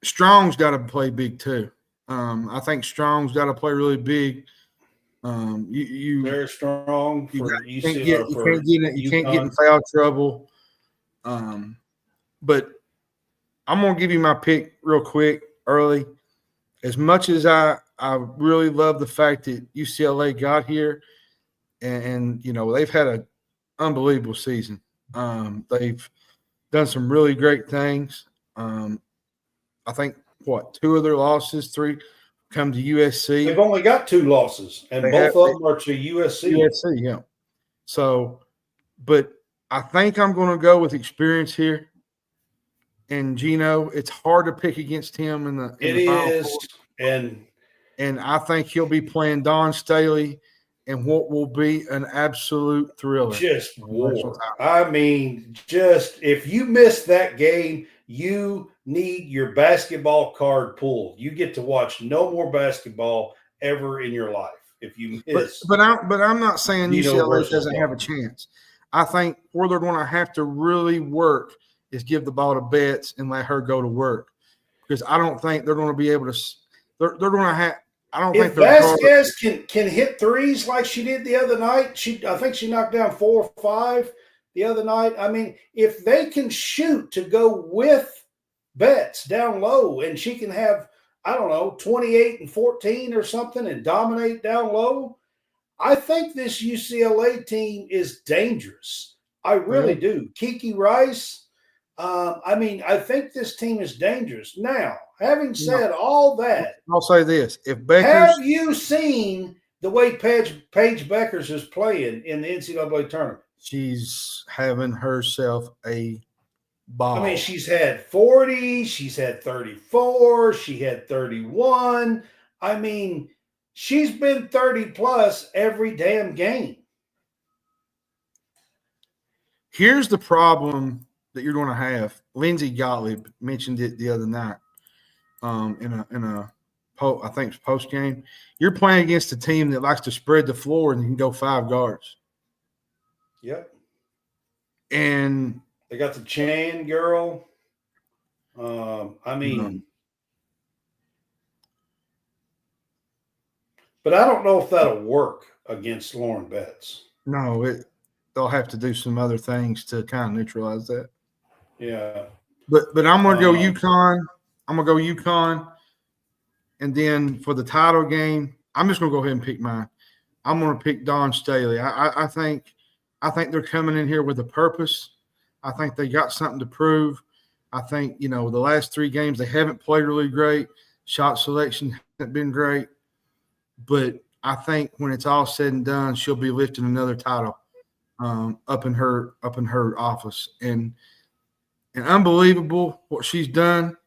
Strong's got to play big too. I think Strong's got to play really big. Very strong for UCLA. You can't get in foul trouble. But I'm gonna give you my pick real quick early. As much as I really love the fact that UCLA got here, and they've had an unbelievable season. They've done some really great things. I think two of their losses, three come to USC. They've only got 2 losses, and both of them are to USC. USC, yeah. So, but I think I'm going to go with experience here. And Gino, it's hard to pick against him in the Final Four. And I think he'll be playing Don Staley in what will be an absolute thriller. Just war. I mean, if you miss that game, you need your basketball card pulled. You get to watch no more basketball ever in your life if you miss. But I'm not saying UCLA doesn't have a chance. I think where they're going to have to really work is give the ball to Betts and let her go to work, because I don't think they're going to be able to. They're going to have. I don't think Vasquez can hit threes like she did the other night. I think she knocked down 4 or 5 the other night. I mean, if they can shoot to go with Betts down low, and she can have, 28 and 14 or something and dominate down low, I think this UCLA team is dangerous. I really do. Kiki Rice. I think this team is dangerous. Now, having said all that, I'll say this: have you seen the way Paige Beckers is playing in the NCAA tournament? She's having herself a ball. I mean, she's had 40, she's had 34, she had 31. I mean, she's been 30 plus every damn game. Here's the problem that you're going to have. Lindsay Gottlieb mentioned it the other night in a I think it's post game. You're playing against a team that likes to spread the floor and you can go 5 guards. Yep. And they got the Chan girl. But I don't know if that'll work against Lauren Betts. No, they'll have to do some other things to kind of neutralize that. Yeah. But I'm going to go UConn. I'm going to go UConn. And then for the title game, I'm just going to go ahead and pick mine. I'm going to pick Don Staley. I think they're coming in here with a purpose. I think they got something to prove. I think, the last 3 games, they haven't played really great. Shot selection hasn't been great. But I think when it's all said and done, she'll be lifting another title up in her office. And unbelievable what she's done.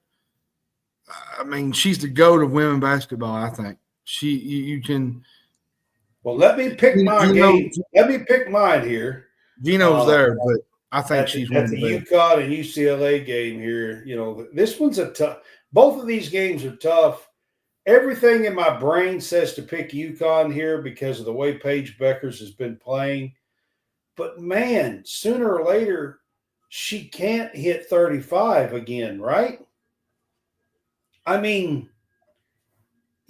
I mean, she's the GOAT of women basketball, I think. You can. Well, let me pick my game. Let me pick mine here. Gino's there, but I think she's one of the best. UConn and UCLA game here. This one's a tough. Both of these games are tough. Everything in my brain says to pick UConn here because of the way Paige Beckers has been playing. But, man, sooner or later, she can't hit 35 again, right? I mean,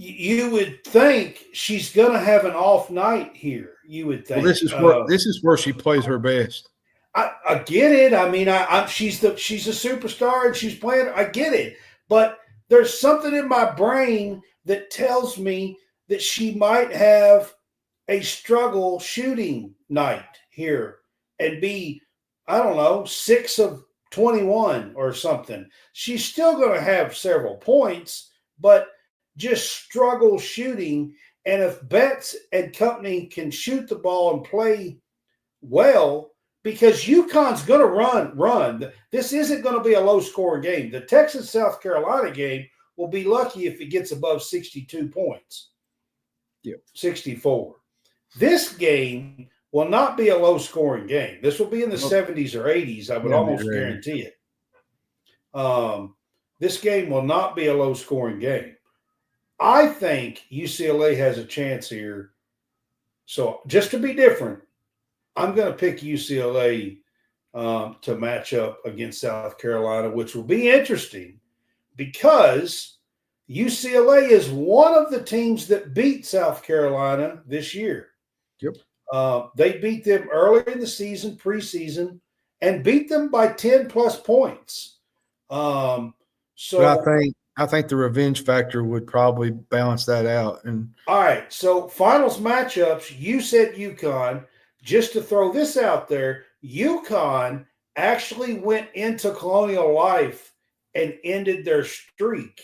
You would think she's going to have an off night here. You would think. Well, this is where she plays her best. I get it. I mean, she's a superstar and she's playing. I get it, but there's something in my brain that tells me that she might have a struggle shooting night here and be, I don't know, 6 of 21 or something. She's still going to have several points, but just struggle shooting. And if Betts and company can shoot the ball and play well, because UConn's going to run. This isn't going to be a low-scoring game. The Texas-South Carolina game will be lucky if it gets above 62 points. Yep. 64. This game will not be a low-scoring game. This will be in the 70s or 80s. I would almost guarantee it. This game will not be a low-scoring game. I think UCLA has a chance here. So just to be different, I'm going to pick UCLA to match up against South Carolina, which will be interesting because UCLA is one of the teams that beat South Carolina this year. Yep. They beat them early in the season, preseason, and beat them by 10-plus points. But I think the revenge factor would probably balance that out. And all right, so finals matchups, you said UConn. Just to throw this out there, UConn actually went into Colonial Life and ended their streak.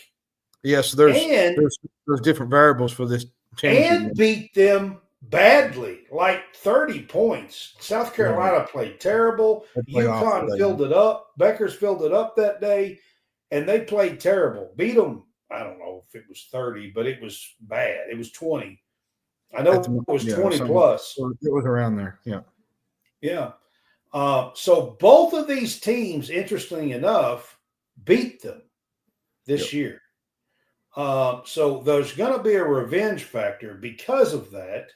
Yes, there's different variables for this championship. And beat them badly, like 30 points. South Carolina played terrible. UConn filled it up. Beckers filled it up that day, and they played terrible. Beat them, I don't know if it was 30, but it was bad. It was 20. I know it was 20 plus. It was around there, yeah. Yeah. So both of these teams, interestingly enough, beat them this year. So there's going to be a revenge factor because of that.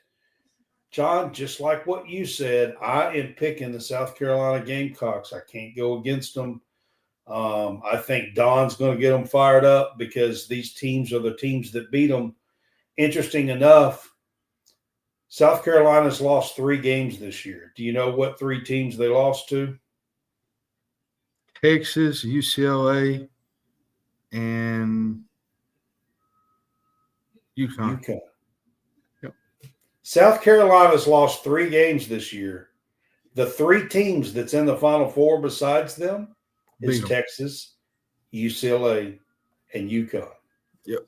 John, just like what you said, I am picking the South Carolina Gamecocks. I can't go against them. I think Don's going to get them fired up because these teams are the teams that beat them. Interesting enough, South Carolina's lost 3 games this year. Do you know what 3 teams they lost to? Texas, UCLA, and UConn. Yep. South Carolina's lost 3 games this year. The 3 teams that's in the Final Four besides them is Texas, UCLA, and UConn. Yep.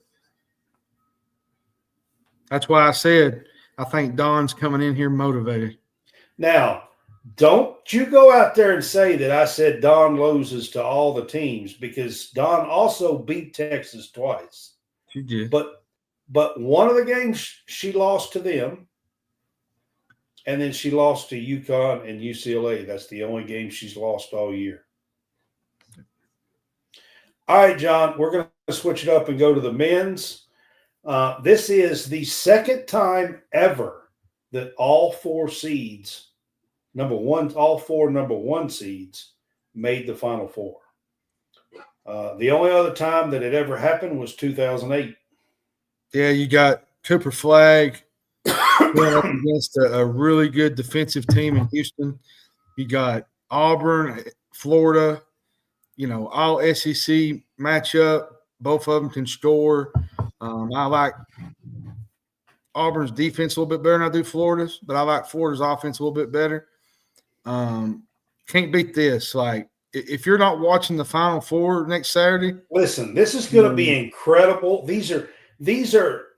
That's why I said I think Don's coming in here motivated. Now, don't you go out there and say that I said Don loses to all the teams because Don also beat Texas twice. She did. But one of the games she lost to them, and then she lost to UConn and UCLA. That's the only game she's lost all year. All right, John, we're going to switch it up and go to the men's. This is the second time ever that all 4 seeds, all 4 number 1 seeds made the Final Four. The only other time that it ever happened was 2008. Yeah, you got Cooper Flagg going up against a really good defensive team in Houston. You got Auburn, Florida, all SEC matchup. Both of them can score. I like Auburn's defense a little bit better than I do Florida's, but I like Florida's offense a little bit better. Can't beat this. Like, if you're not watching the Final Four next Saturday. Listen, this is going to be incredible. These are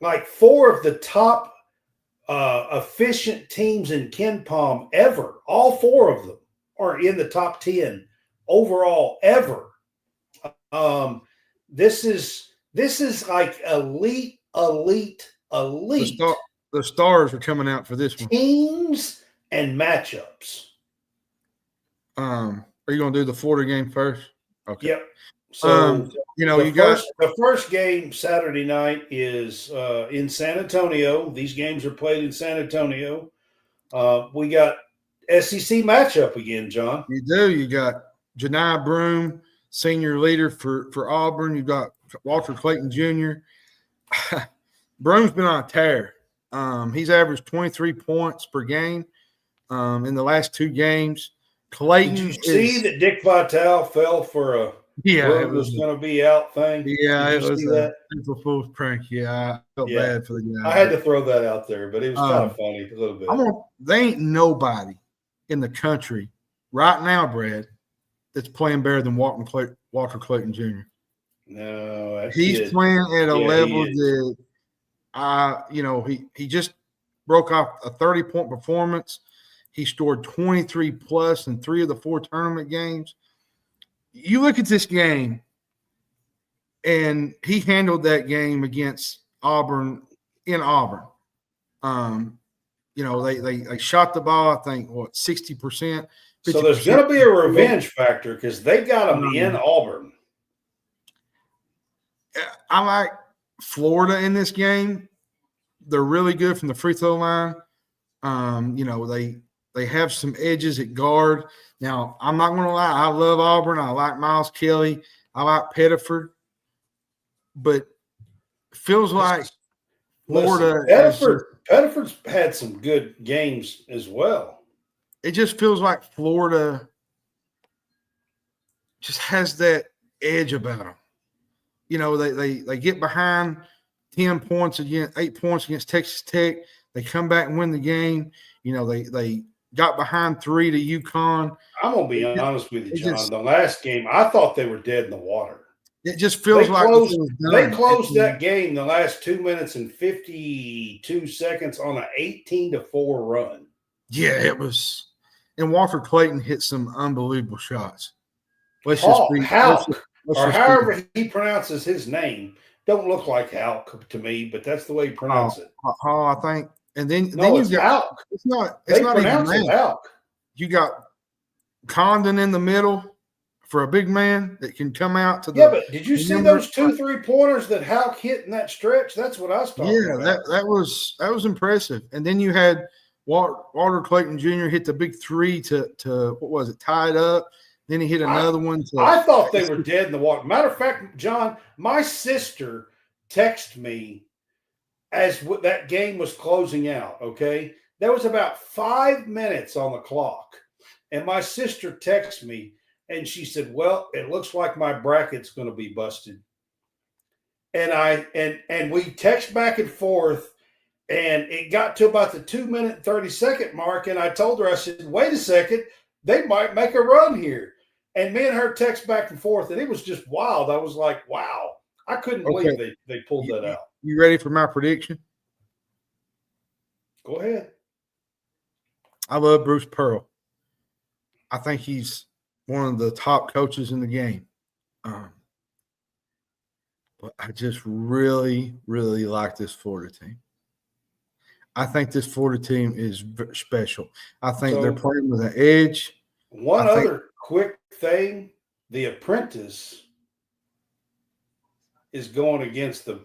like 4 of the top efficient teams in KenPom ever. All 4 of them are in the top 10 overall ever. This is like elite. The stars are coming out for this one. Teams and matchups. Are you going to do the Florida game first? Okay. Yep. So the first game Saturday night is in San Antonio. These games are played in San Antonio. We got SEC matchup again, John. You do. You got Janai Broome, senior leader for Auburn. You got Walter Clayton Jr. Broom's been on a tear. He's averaged 23 points per game in the last 2 games. Clayton Did you see that Dick Vitale fell for a Broom was going to be out thing? Yeah, Did you see that? April Fool's prank. Yeah, I felt Yeah. bad for the guy. I had to throw that out there, but it was kind of funny a little bit. They ain't nobody in the country right now, Brad, that's playing better than Walker Clayton Jr. No, he's playing at a level that he just broke off a 30-point performance. He scored 23 plus in 3 of the 4 tournament games. You look at this game, and he handled that game against Auburn in Auburn. They shot the ball, I think, 60%. So there's going to be a revenge factor because they got them in Auburn. I like Florida in this game. They're really good from the free throw line. They have some edges at guard. Now, I'm not going to lie. I love Auburn. I like Miles Kelly. I like Pettiford. But it feels like Florida. Pettiford's had some good games as well. It just feels like Florida just has that edge about them. They get behind 8 points against Texas Tech. They come back and win the game. They got behind 3 to UConn. I'm going to be honest with you, John. The last game, I thought they were dead in the water. It just feels they closed that game the last 2 minutes and 52 seconds on an 18-4 run. Yeah, it was. And Walker Clayton hit some unbelievable shots. Halk, or however he pronounces his name, don't look like Halk to me, but that's the way he pronounces it. I think. And then it's Halk. It's not pronounce even it Halk. You got Condon in the middle for a big man that can come out to the. Yeah, but did you see those 2 3-pointers that Halk hit in that stretch? That's what I was talking about. Yeah, that was impressive. And then you had Walter Clayton Jr. hit the big 3 to what was it, tie it up. Then he hit another one. I thought they were dead in the water. Matter of fact, John, my sister texted me as that game was closing out, okay? There was about 5 minutes on the clock. And my sister texted me, and she said, well, it looks like my bracket's going to be busted. And we text back and forth, and it got to about the 2-minute, 30-second mark, and I told her, I said, wait a second, they might make a run here. And me and her text back and forth, and it was just wild. I was like, wow. I couldn't believe they pulled that out. You ready for my prediction? Go ahead. I love Bruce Pearl. I think he's one of the top coaches in the game. But I just really, really like this Florida team. I think this Florida team is special. I think they're playing with an edge. One other quick thing, The Apprentice is going against the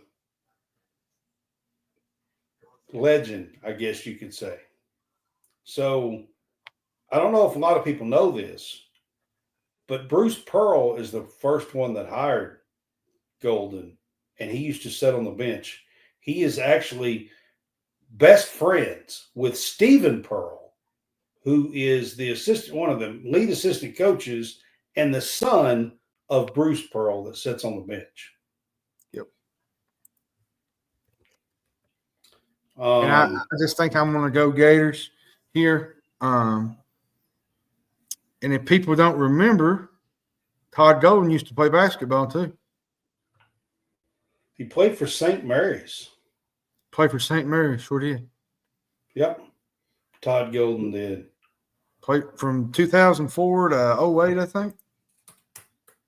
legend, I guess you could say. So I don't know if a lot of people know this, but Bruce Pearl is the first one that hired Golden, and he used to sit on the bench. He is actually best friends with Stephen Pearl, who is one of the lead assistant coaches and the son of Bruce Pearl that sits on the bench. Yep. And I just think I'm going to go Gators here. And if people don't remember, Todd Golden used to play basketball too. He played for St. Mary's. Sure did. Yep. Todd Golden did. Played from 2004 to 08, I think.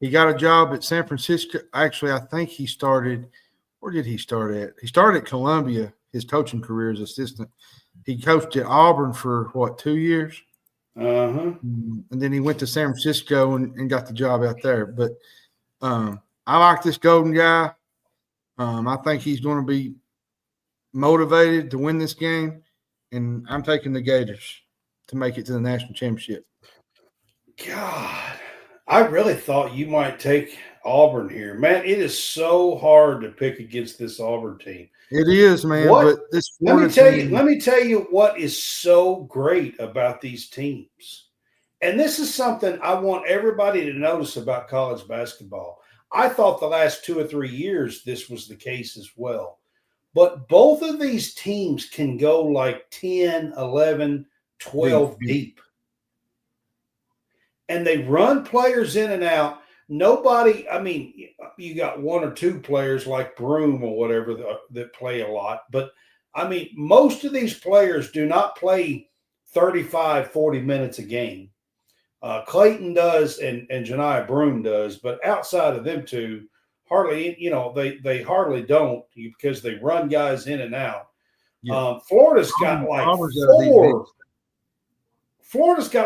He got a job at San Francisco. Actually, I think he started – where did he start at? He started at Columbia, his coaching career as assistant. He coached at Auburn for, 2 years? Uh-huh. And then he went to San Francisco and got the job out there. But I like this Golden guy. I think he's going to be motivated to win this game, and I'm taking the Gators to make it to the national championship. God, I really thought you might take Auburn here. Man, it is so hard to pick against this Auburn team. It is, man. What? But this Let me Florida tell you. team, Let me tell you what is so great about these teams. And this is something I want everybody to notice about college basketball. I thought the last 2 or 3 years this was the case as well. But both of these teams can go like 10, 11, 12 deep. And they run players in and out. Nobody, I mean, you got 1 or 2 players like Broom or whatever that play a lot. But, I mean, most of these players do not play 35, 40 minutes a game. Clayton does and Janiah Broom does, but outside of them two, hardly, they hardly don't because they run guys in and out. Yeah. Florida's got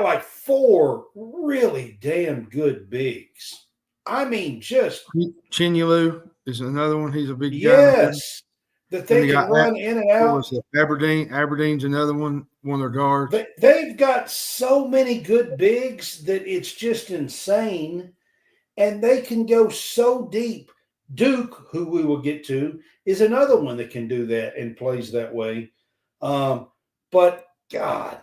like 4 really damn good bigs. I mean, just Chinyalu is another one. He's a big guy. Yes, that they can run in and out. What was it? Aberdeen's another one of their guards. They've got so many good bigs that it's just insane, and they can go so deep. Duke, who we will get to, is another one that can do that and plays that way. But God,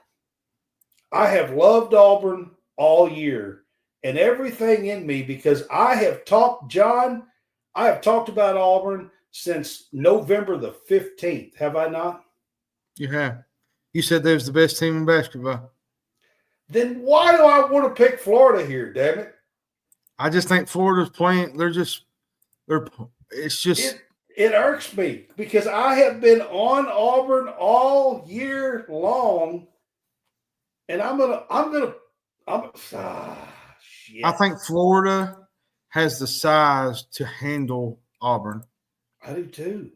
I have loved Auburn all year and everything in me because I have talked about Auburn since November the 15th. Have I not? You have. You said they was the best team in basketball. Then why do I want to pick Florida here, damn it? I just think Florida's playing. It irks me because I have been on Auburn all year long, and shit. I think Florida has the size to handle Auburn. I do too.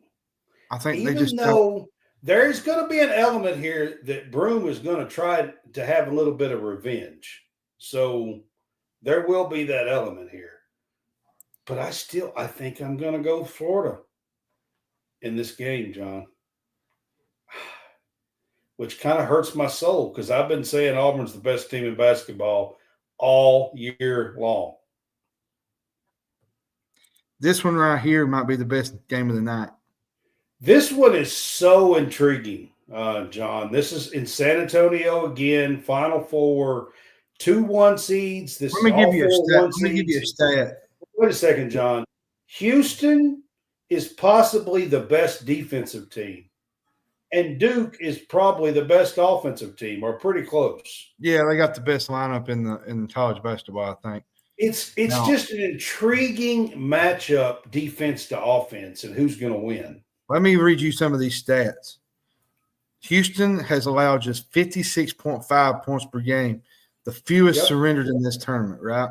I think Even though there's going to be an element here that Broom is going to try to have a little bit of revenge. So there will be that element here. But I think I'm going to go Florida in this game, John. Which kind of hurts my soul because I've been saying Auburn's the best team in basketball all year long. This one right here might be the best game of the night. This one is so intriguing, John. This is in San Antonio again, Final Four, 2 1 seeds. Let me give you a stat. Wait a second, John. Houston is possibly the best defensive team, and Duke is probably the best offensive team, or pretty close. Yeah, they got the best lineup in college basketball, I think. It's just an intriguing matchup, defense to offense, and who's going to win. Let me read you some of these stats. Houston has allowed just 56.5 points per game, the fewest surrendered in this tournament, right?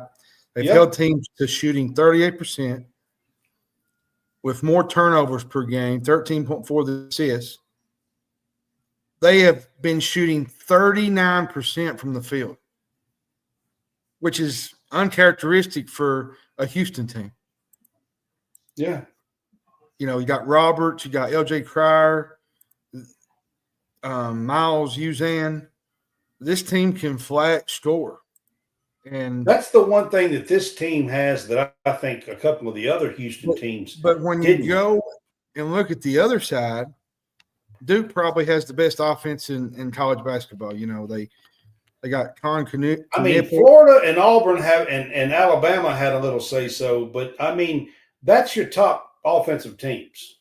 They've held teams to shooting 38% with more turnovers per game, 13.4 assists. They have been shooting 39% from the field, which is uncharacteristic for a Houston team. Yeah. You got Roberts, you got LJ Cryer, Miles Uzan. This team can flat score. And that's the one thing that this team has that I think a couple of the other Houston teams. But when you go and look at the other side, Duke probably has the best offense in college basketball. They got Knueppel. I mean, Florida and Auburn and Alabama had a little say so, but I mean, that's your top offensive teams.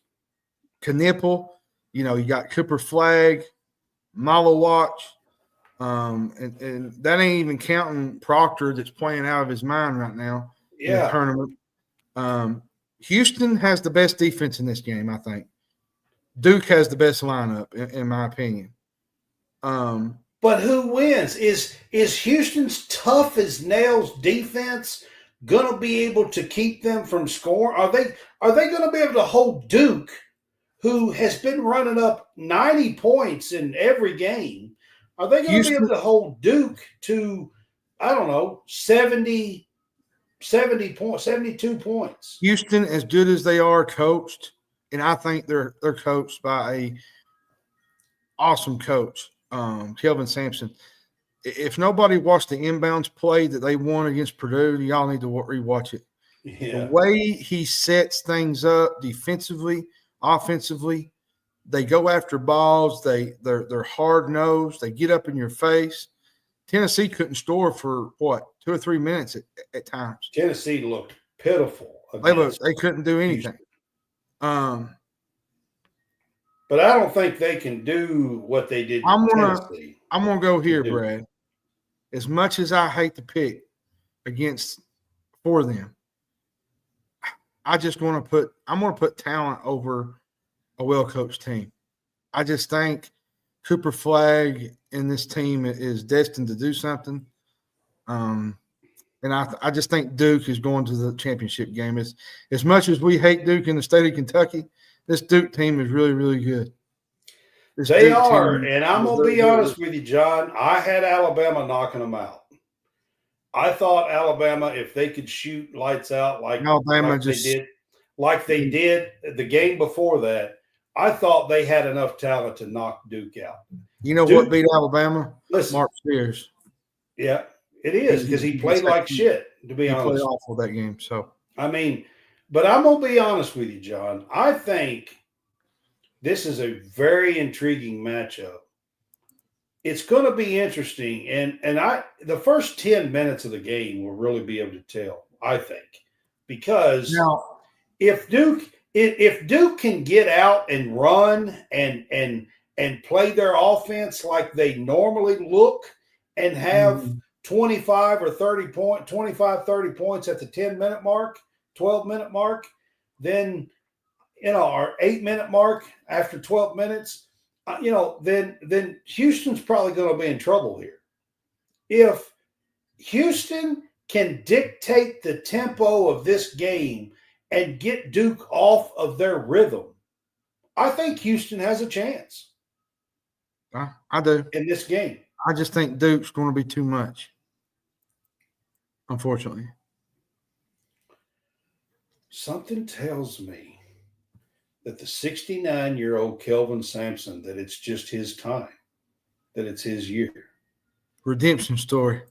Knueppel, you got Cooper Flagg, Malawach, and that ain't even counting Proctor that's playing out of his mind right now in the tournament. Houston has the best defense in this game, I think. Duke has the best lineup, in my opinion. But who wins? Is Houston's tough as nails defense going to be able to keep them from scoring? Are they going to be able to hold Duke, who has been running up 90 points in every game? Are they going to be able to hold Duke to, I don't know, 70 points, 72 points? Houston, as good as they are coached, and I think they're coached by a awesome coach, Kelvin Sampson. if nobody watched the inbounds play that they won against Purdue, y'all need to rewatch it. Yeah. The way he sets things up defensively, offensively, they go after balls. They're hard nosed. They get up in your face. Tennessee couldn't score for 2 or 3 minutes at times. Tennessee looked pitiful. They couldn't do anything. But I don't think they can do what they did to Tennessee. I'm gonna go here, Brad. As much as I hate to pick for them, I'm gonna put talent over a well-coached team. I just think Cooper Flagg and this team is destined to do something. And I just think Duke is going to the championship game. As much as we hate Duke in the state of Kentucky, this Duke team is really, really good. They are, and I'm going to be honest with you, John. I had Alabama knocking them out. I thought Alabama, if they could shoot lights out like they did the game before that, I thought they had enough talent to knock Duke out. You know what beat Alabama? Listen, Mark Spears. Yeah, it is because he played like shit, to be honest. He played awful that game. So but I'm going to be honest with you, John. I think this is a very intriguing matchup. It's going to be interesting, and the first 10 minutes of the game will really be able to tell, I think, because if Duke can get out and run and play their offense like they normally look and have 25 or 30 points at the 10-minute mark, 12-minute mark, then our 8-minute mark after 12 minutes, then Houston's probably going to be in trouble here. If Houston can dictate the tempo of this game and get Duke off of their rhythm, I think Houston has a chance. I do. In this game. I just think Duke's going to be too much, unfortunately. Something tells me that the 69-year-old Kelvin Sampson, that it's just his time, that it's his year. Redemption story.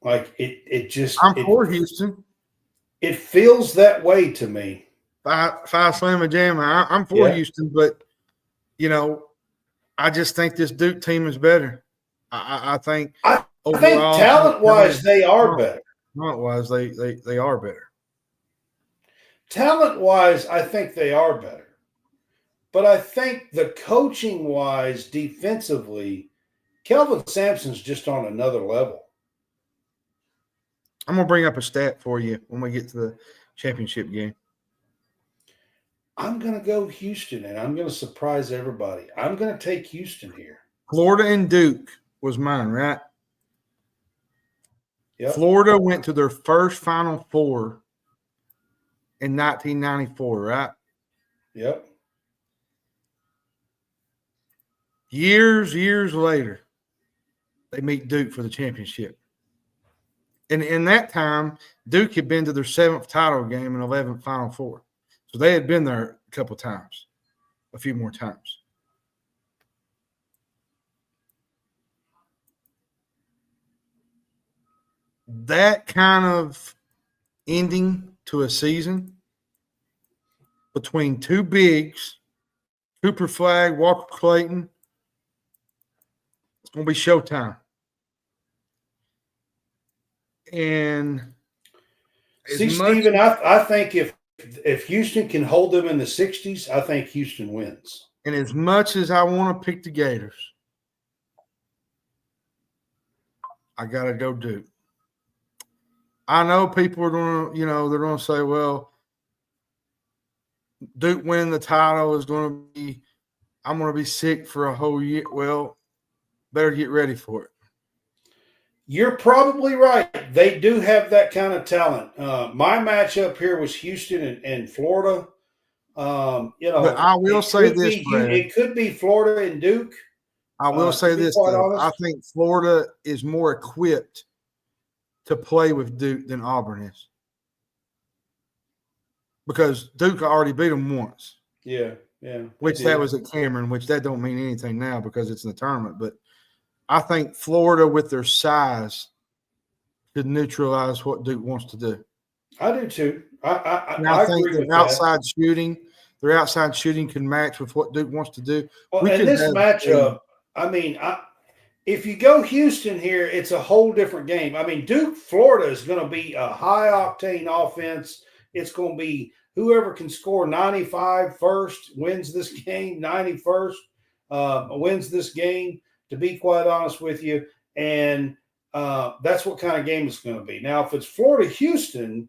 Like it just. I'm for Houston. It feels that way to me. Five slam a jam. I'm for Houston, but I just think this Duke team is better. I think. I think talent-wise they are better. Talent-wise, they are better. Talent-wise, I think they are better. But I think the coaching-wise, defensively, Kelvin Sampson's just on another level. I'm going to bring up a stat for you when we get to the championship game. I'm going to go Houston, and I'm going to surprise everybody. I'm going to take Houston here. Florida and Duke was mine, right? Yep. Florida went to their first Final Four in 1994, right? Yep. Years later, they meet Duke for the championship. And in that time, Duke had been to their 7th title game and 11th Final Four. So they had been there a couple times, a few more times. That kind of ending to a season between two bigs, Cooper Flagg, Walker Clayton, it's going to be showtime. And Stephen, I think if Houston can hold them in the 60s, I think Houston wins. And as much as I want to pick the Gators, I got to go Duke. I know people are going to, they're going to say, well, Duke winning the title is going to be, I'm going to be sick for a whole year. Well, better get ready for it. You're probably right. They do have that kind of talent. My matchup here was Houston and Florida. But I will say this, Brad. It could be Florida and Duke. I will say this, though. I think Florida is more equipped to play with Duke than Auburn is. Because Duke already beat them once. Yeah. Which that was at Cameron, which that don't mean anything now because it's in the tournament. But I think Florida, with their size, could neutralize what Duke wants to do. I do too. I think agree with their that. outside shooting can match with what Duke wants to do. Well, and this matchup, if you go Houston here, it's a whole different game. I mean, Duke, Florida is going to be a high-octane offense. It's going to be whoever can score 95 first wins this game, 91st wins this game, to be quite honest with you. And that's what kind of game it's going to be. Now, if it's Florida-Houston,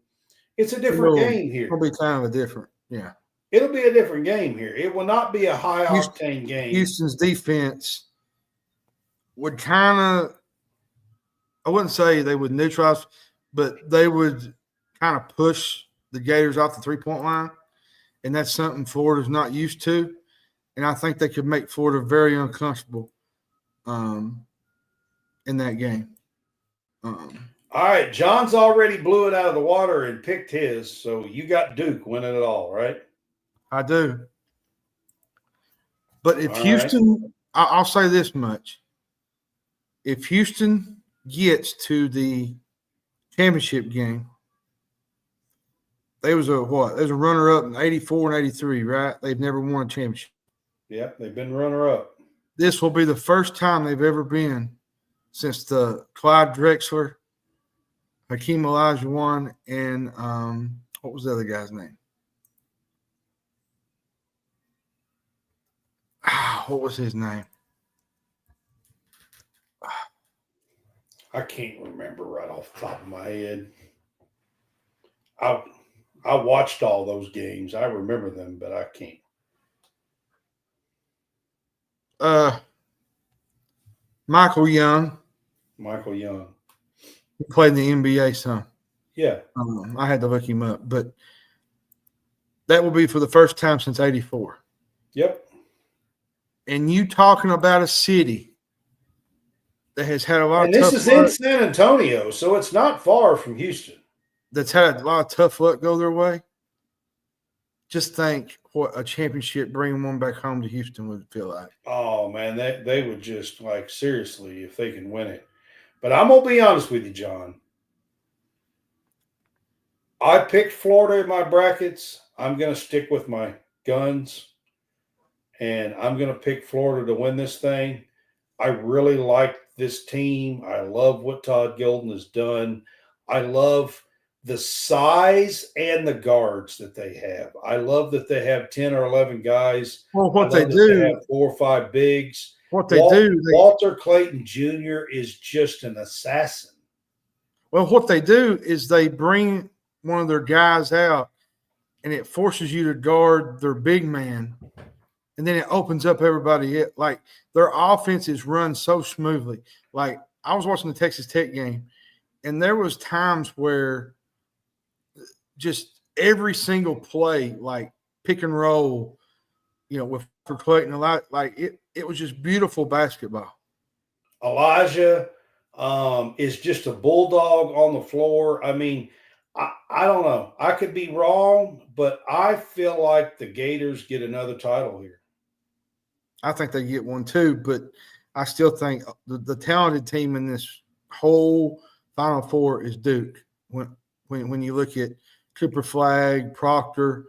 it's a different game here. It'll be kind of a different, yeah. It'll be a different game here. It will not be a high-octane game. Houston's defense would kind of, I wouldn't say they would neutralize, but they would kind of push the Gators off the three-point line, and that's something Florida's not used to. And I think they could make Florida very uncomfortable in that game. All right, John's already blew it out of the water and picked his, so you got Duke winning it all, right? I do. But if Houston, I'll say this much. If Houston gets to the championship game, they was a runner-up in 84 and 83, right? They've never won a championship. Yeah, they've been runner-up. This will be the first time they've ever been since the Clyde Drexler, Hakeem Olajuwon, and what was the other guy's name? What was his name? I can't remember right off the top of my head. I watched all those games. I remember them, but I can't. Michael Young. Michael Young. He played in the NBA some. Yeah. I had to look him up, but that will be for the first time since 84. Yep. And you talking about a city that has had a lot and of this tough is luck, in San Antonio, so it's not far from Houston. That's had a lot of tough luck go their way. Just think what a championship bringing one back home to Houston would feel like. Oh, man, they would just, like, seriously, if they can win it. But I'm going to be honest with you, John. I picked Florida in my brackets. I'm going to stick with my guns, and I'm going to pick Florida to win this thing. I really like this team. I love what Todd Golden has done. I love the size and the guards that they have. I love that they have 10 or 11 guys. Well, what they do, they have 4 or 5 bigs. Walter Clayton Jr. is just an assassin. Well, what they do is they bring one of their guys out, and it forces you to guard their big man, and then it opens up everybody. Like, their offense is run so smoothly. Like, I was watching the Texas Tech game, and there was times where just every single play, like pick and roll, with for Clayton, a lot, like it was just beautiful basketball. Elijah is just a bulldog on the floor. I mean, I don't know. I could be wrong, but I feel like the Gators get another title here. I think they get one too, but I still think the talented team in this whole Final Four is Duke. When you look at Cooper Flagg, Proctor,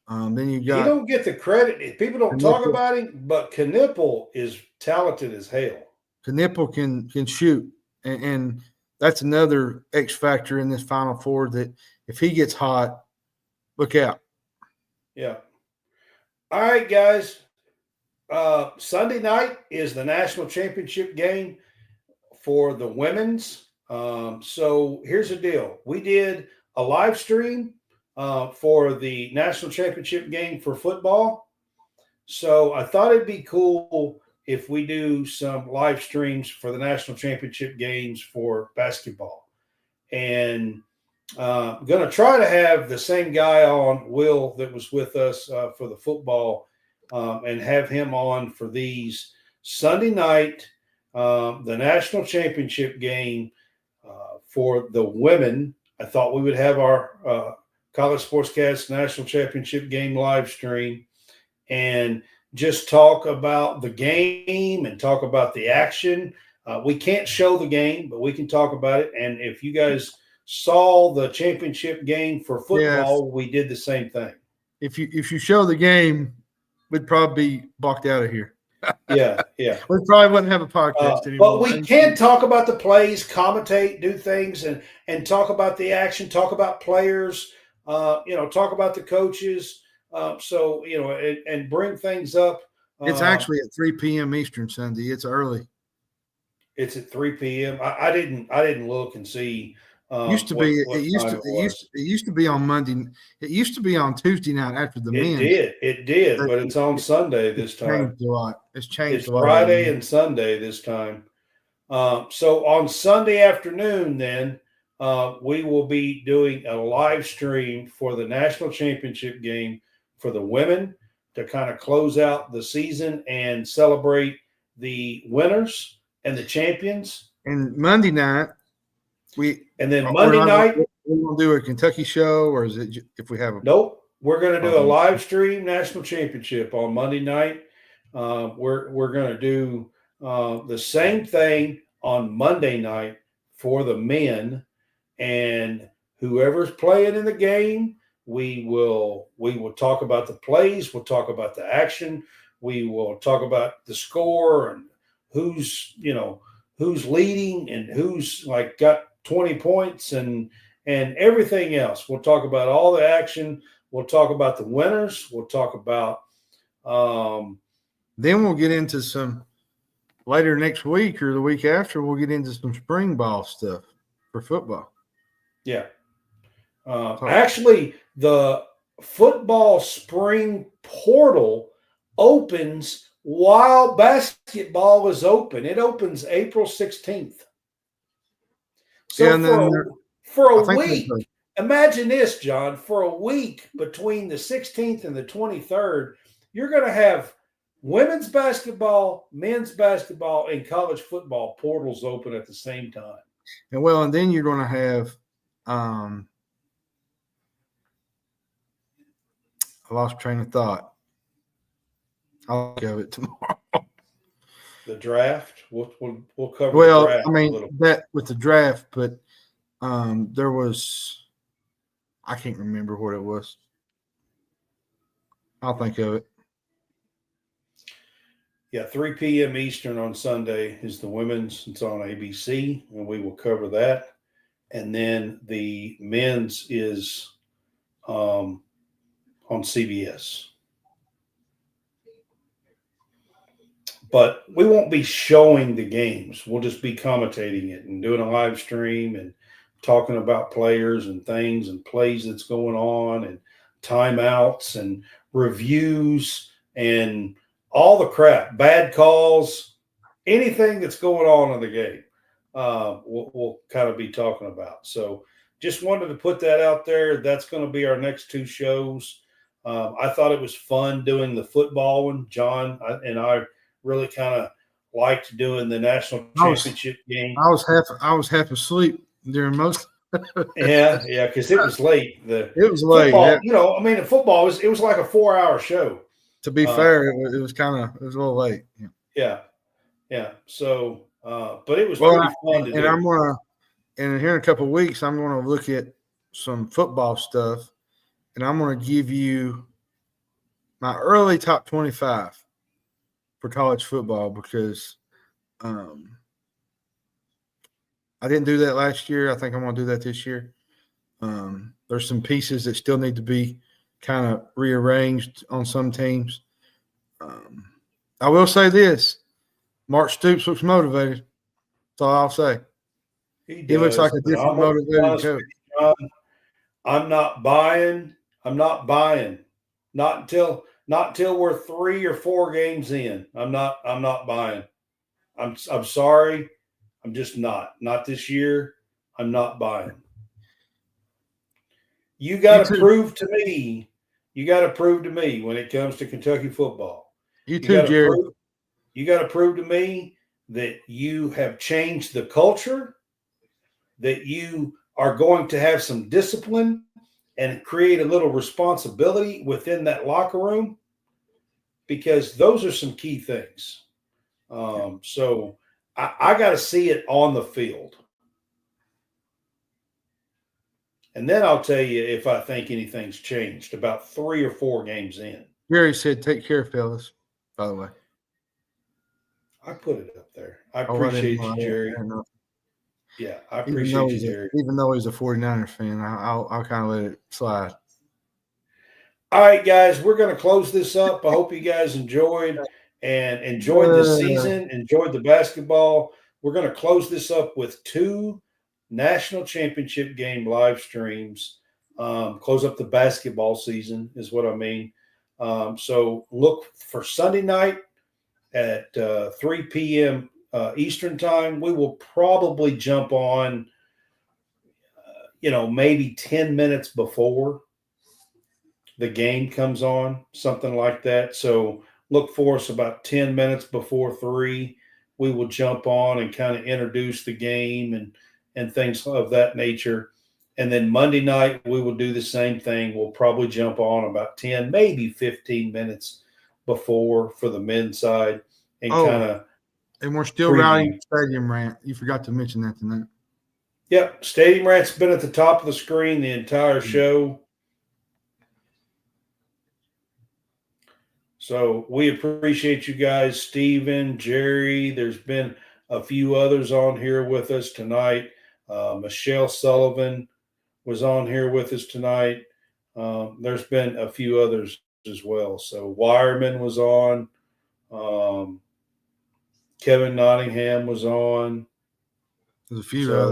then you got. You don't get the credit. People don't talk about him, but Knipple is talented as hell. Knipple can shoot, and that's another X factor in this Final Four that if he gets hot, look out. Yeah. All right, guys. Sunday night is the national championship game for the women's. So here's the deal. We did a live stream for the national championship game for football. So I thought it'd be cool if we do some live streams for the national championship games for basketball. And I'm going to try to have the same guy on, Will, that was with us for the football, and have him on for these Sunday night, the national championship game for the women. I thought we would have our College SportsCast national championship game live stream and just talk about the game and talk about the action. We can't show the game, but we can talk about it. And if you guys saw the championship game for football, we did the same thing. If you show the game, we'd probably be blocked out of here. Yeah. We probably wouldn't have a podcast anymore. But we can talk about the plays, commentate, do things, and talk about the action, talk about players, talk about the coaches. And bring things up. It's actually at 3 p.m. Eastern Sunday. It's early. It's at 3 p.m. I didn't look and see. It used to be on Monday. It used to be on Tuesday night after the men. It did, but it's on Sunday this time. Changed a lot. It's changed. It's Friday and Sunday this time. So on Sunday afternoon, then we will be doing a live stream for the national championship game for the women to kind of close out the season and celebrate the winners and the champions. And Monday night, Monday night we're going to do a Kentucky show, or is it if we have a? Nope, we're going to do a live stream national championship on Monday night. We're going to do the same thing on Monday night for the men, and whoever's playing in the game, we will talk about the plays, we'll talk about the action, we will talk about the score and who's leading and who's like got 20 points and everything else. We'll talk about all the action. We'll talk about the winners. We'll talk about then we'll get into some later next week or the week after. We'll get into some spring ball stuff for football. Yeah. Actually, the football spring portal opens while basketball is open. It opens April 16th. So for a week, imagine this, John, for a week between the 16th and the 23rd, you're going to have women's basketball, men's basketball, and college football portals open at the same time. And then you're going to have I lost train of thought. I'll give it tomorrow. The draft. We'll cover. Well, the draft I mean that with the draft, but there was I can't remember what it was. I'll think of it. Yeah, 3 p.m. Eastern on Sunday is the women's. It's on ABC, and we will cover that. And then the men's is on CBS. But we won't be showing the games. We'll just be commentating it and doing a live stream and talking about players and things and plays that's going on and timeouts and reviews and all the crap, bad calls, anything that's going on in the game, we'll kind of be talking about. So just wanted to put that out there. That's going to be our next two shows. I thought it was fun doing the football one. John and I really kind of liked doing the national championship game. I was half asleep during most. yeah, because it was late. It was late. Football, yeah. In football it was like a 4-hour show. To be fair, it was a little late. Yeah. So, but it was pretty fun to do. And here in a couple of weeks, I'm gonna look at some football stuff, and I'm gonna give you my early top 25 for college football because I didn't do that last year. I think I'm going to do that this year. There's some pieces that still need to be kind of rearranged on some teams. I will say this. Mark Stoops looks motivated. That's all I'll say. He looks like a different motivated coach. I'm not buying. Not until we're 3 or 4 games in. I'm not buying. I'm sorry. I'm just not this year. I'm not buying. You got to prove to me. You got to prove to me when it comes to Kentucky football. You too, Jerry. You got to prove to me that you have changed the culture, that you are going to have some discipline and create a little responsibility within that locker room, because those are some key things. So I got to see it on the field. And then I'll tell you if I think anything's changed about 3 or 4 games in. Gary said, "Take care, fellas." By the way, I put it up there. I I didn't appreciate know. you, Jerry. I didn't know. Yeah, I appreciate you, Jerry. Even though he's a 49er fan, I'll kind of let it slide. All right, guys, we're going to close this up. I hope you guys enjoyed this season, enjoyed the basketball. We're going to close this up with 2 national championship game live streams. Close up the basketball season is what I mean. So look for Sunday night at 3 p.m. Eastern time. We will probably jump on, maybe 10 minutes before the game comes on, something like that. So look for us about 10 minutes before 3. We will jump on and kind of introduce the game and things of that nature. And then Monday night, we will do the same thing. We'll probably jump on about 10, maybe 15 minutes before for the men's side and kind of. And we're still routing Stadium Rant. You forgot to mention that tonight. Yep. Stadium Rant's been at the top of the screen the entire show. So we appreciate you guys, Steven, Jerry. There's been a few others on here with us tonight. Michelle Sullivan was on here with us tonight. There's been a few others as well. So Wireman was on. Kevin Nottingham was on. There's a few others.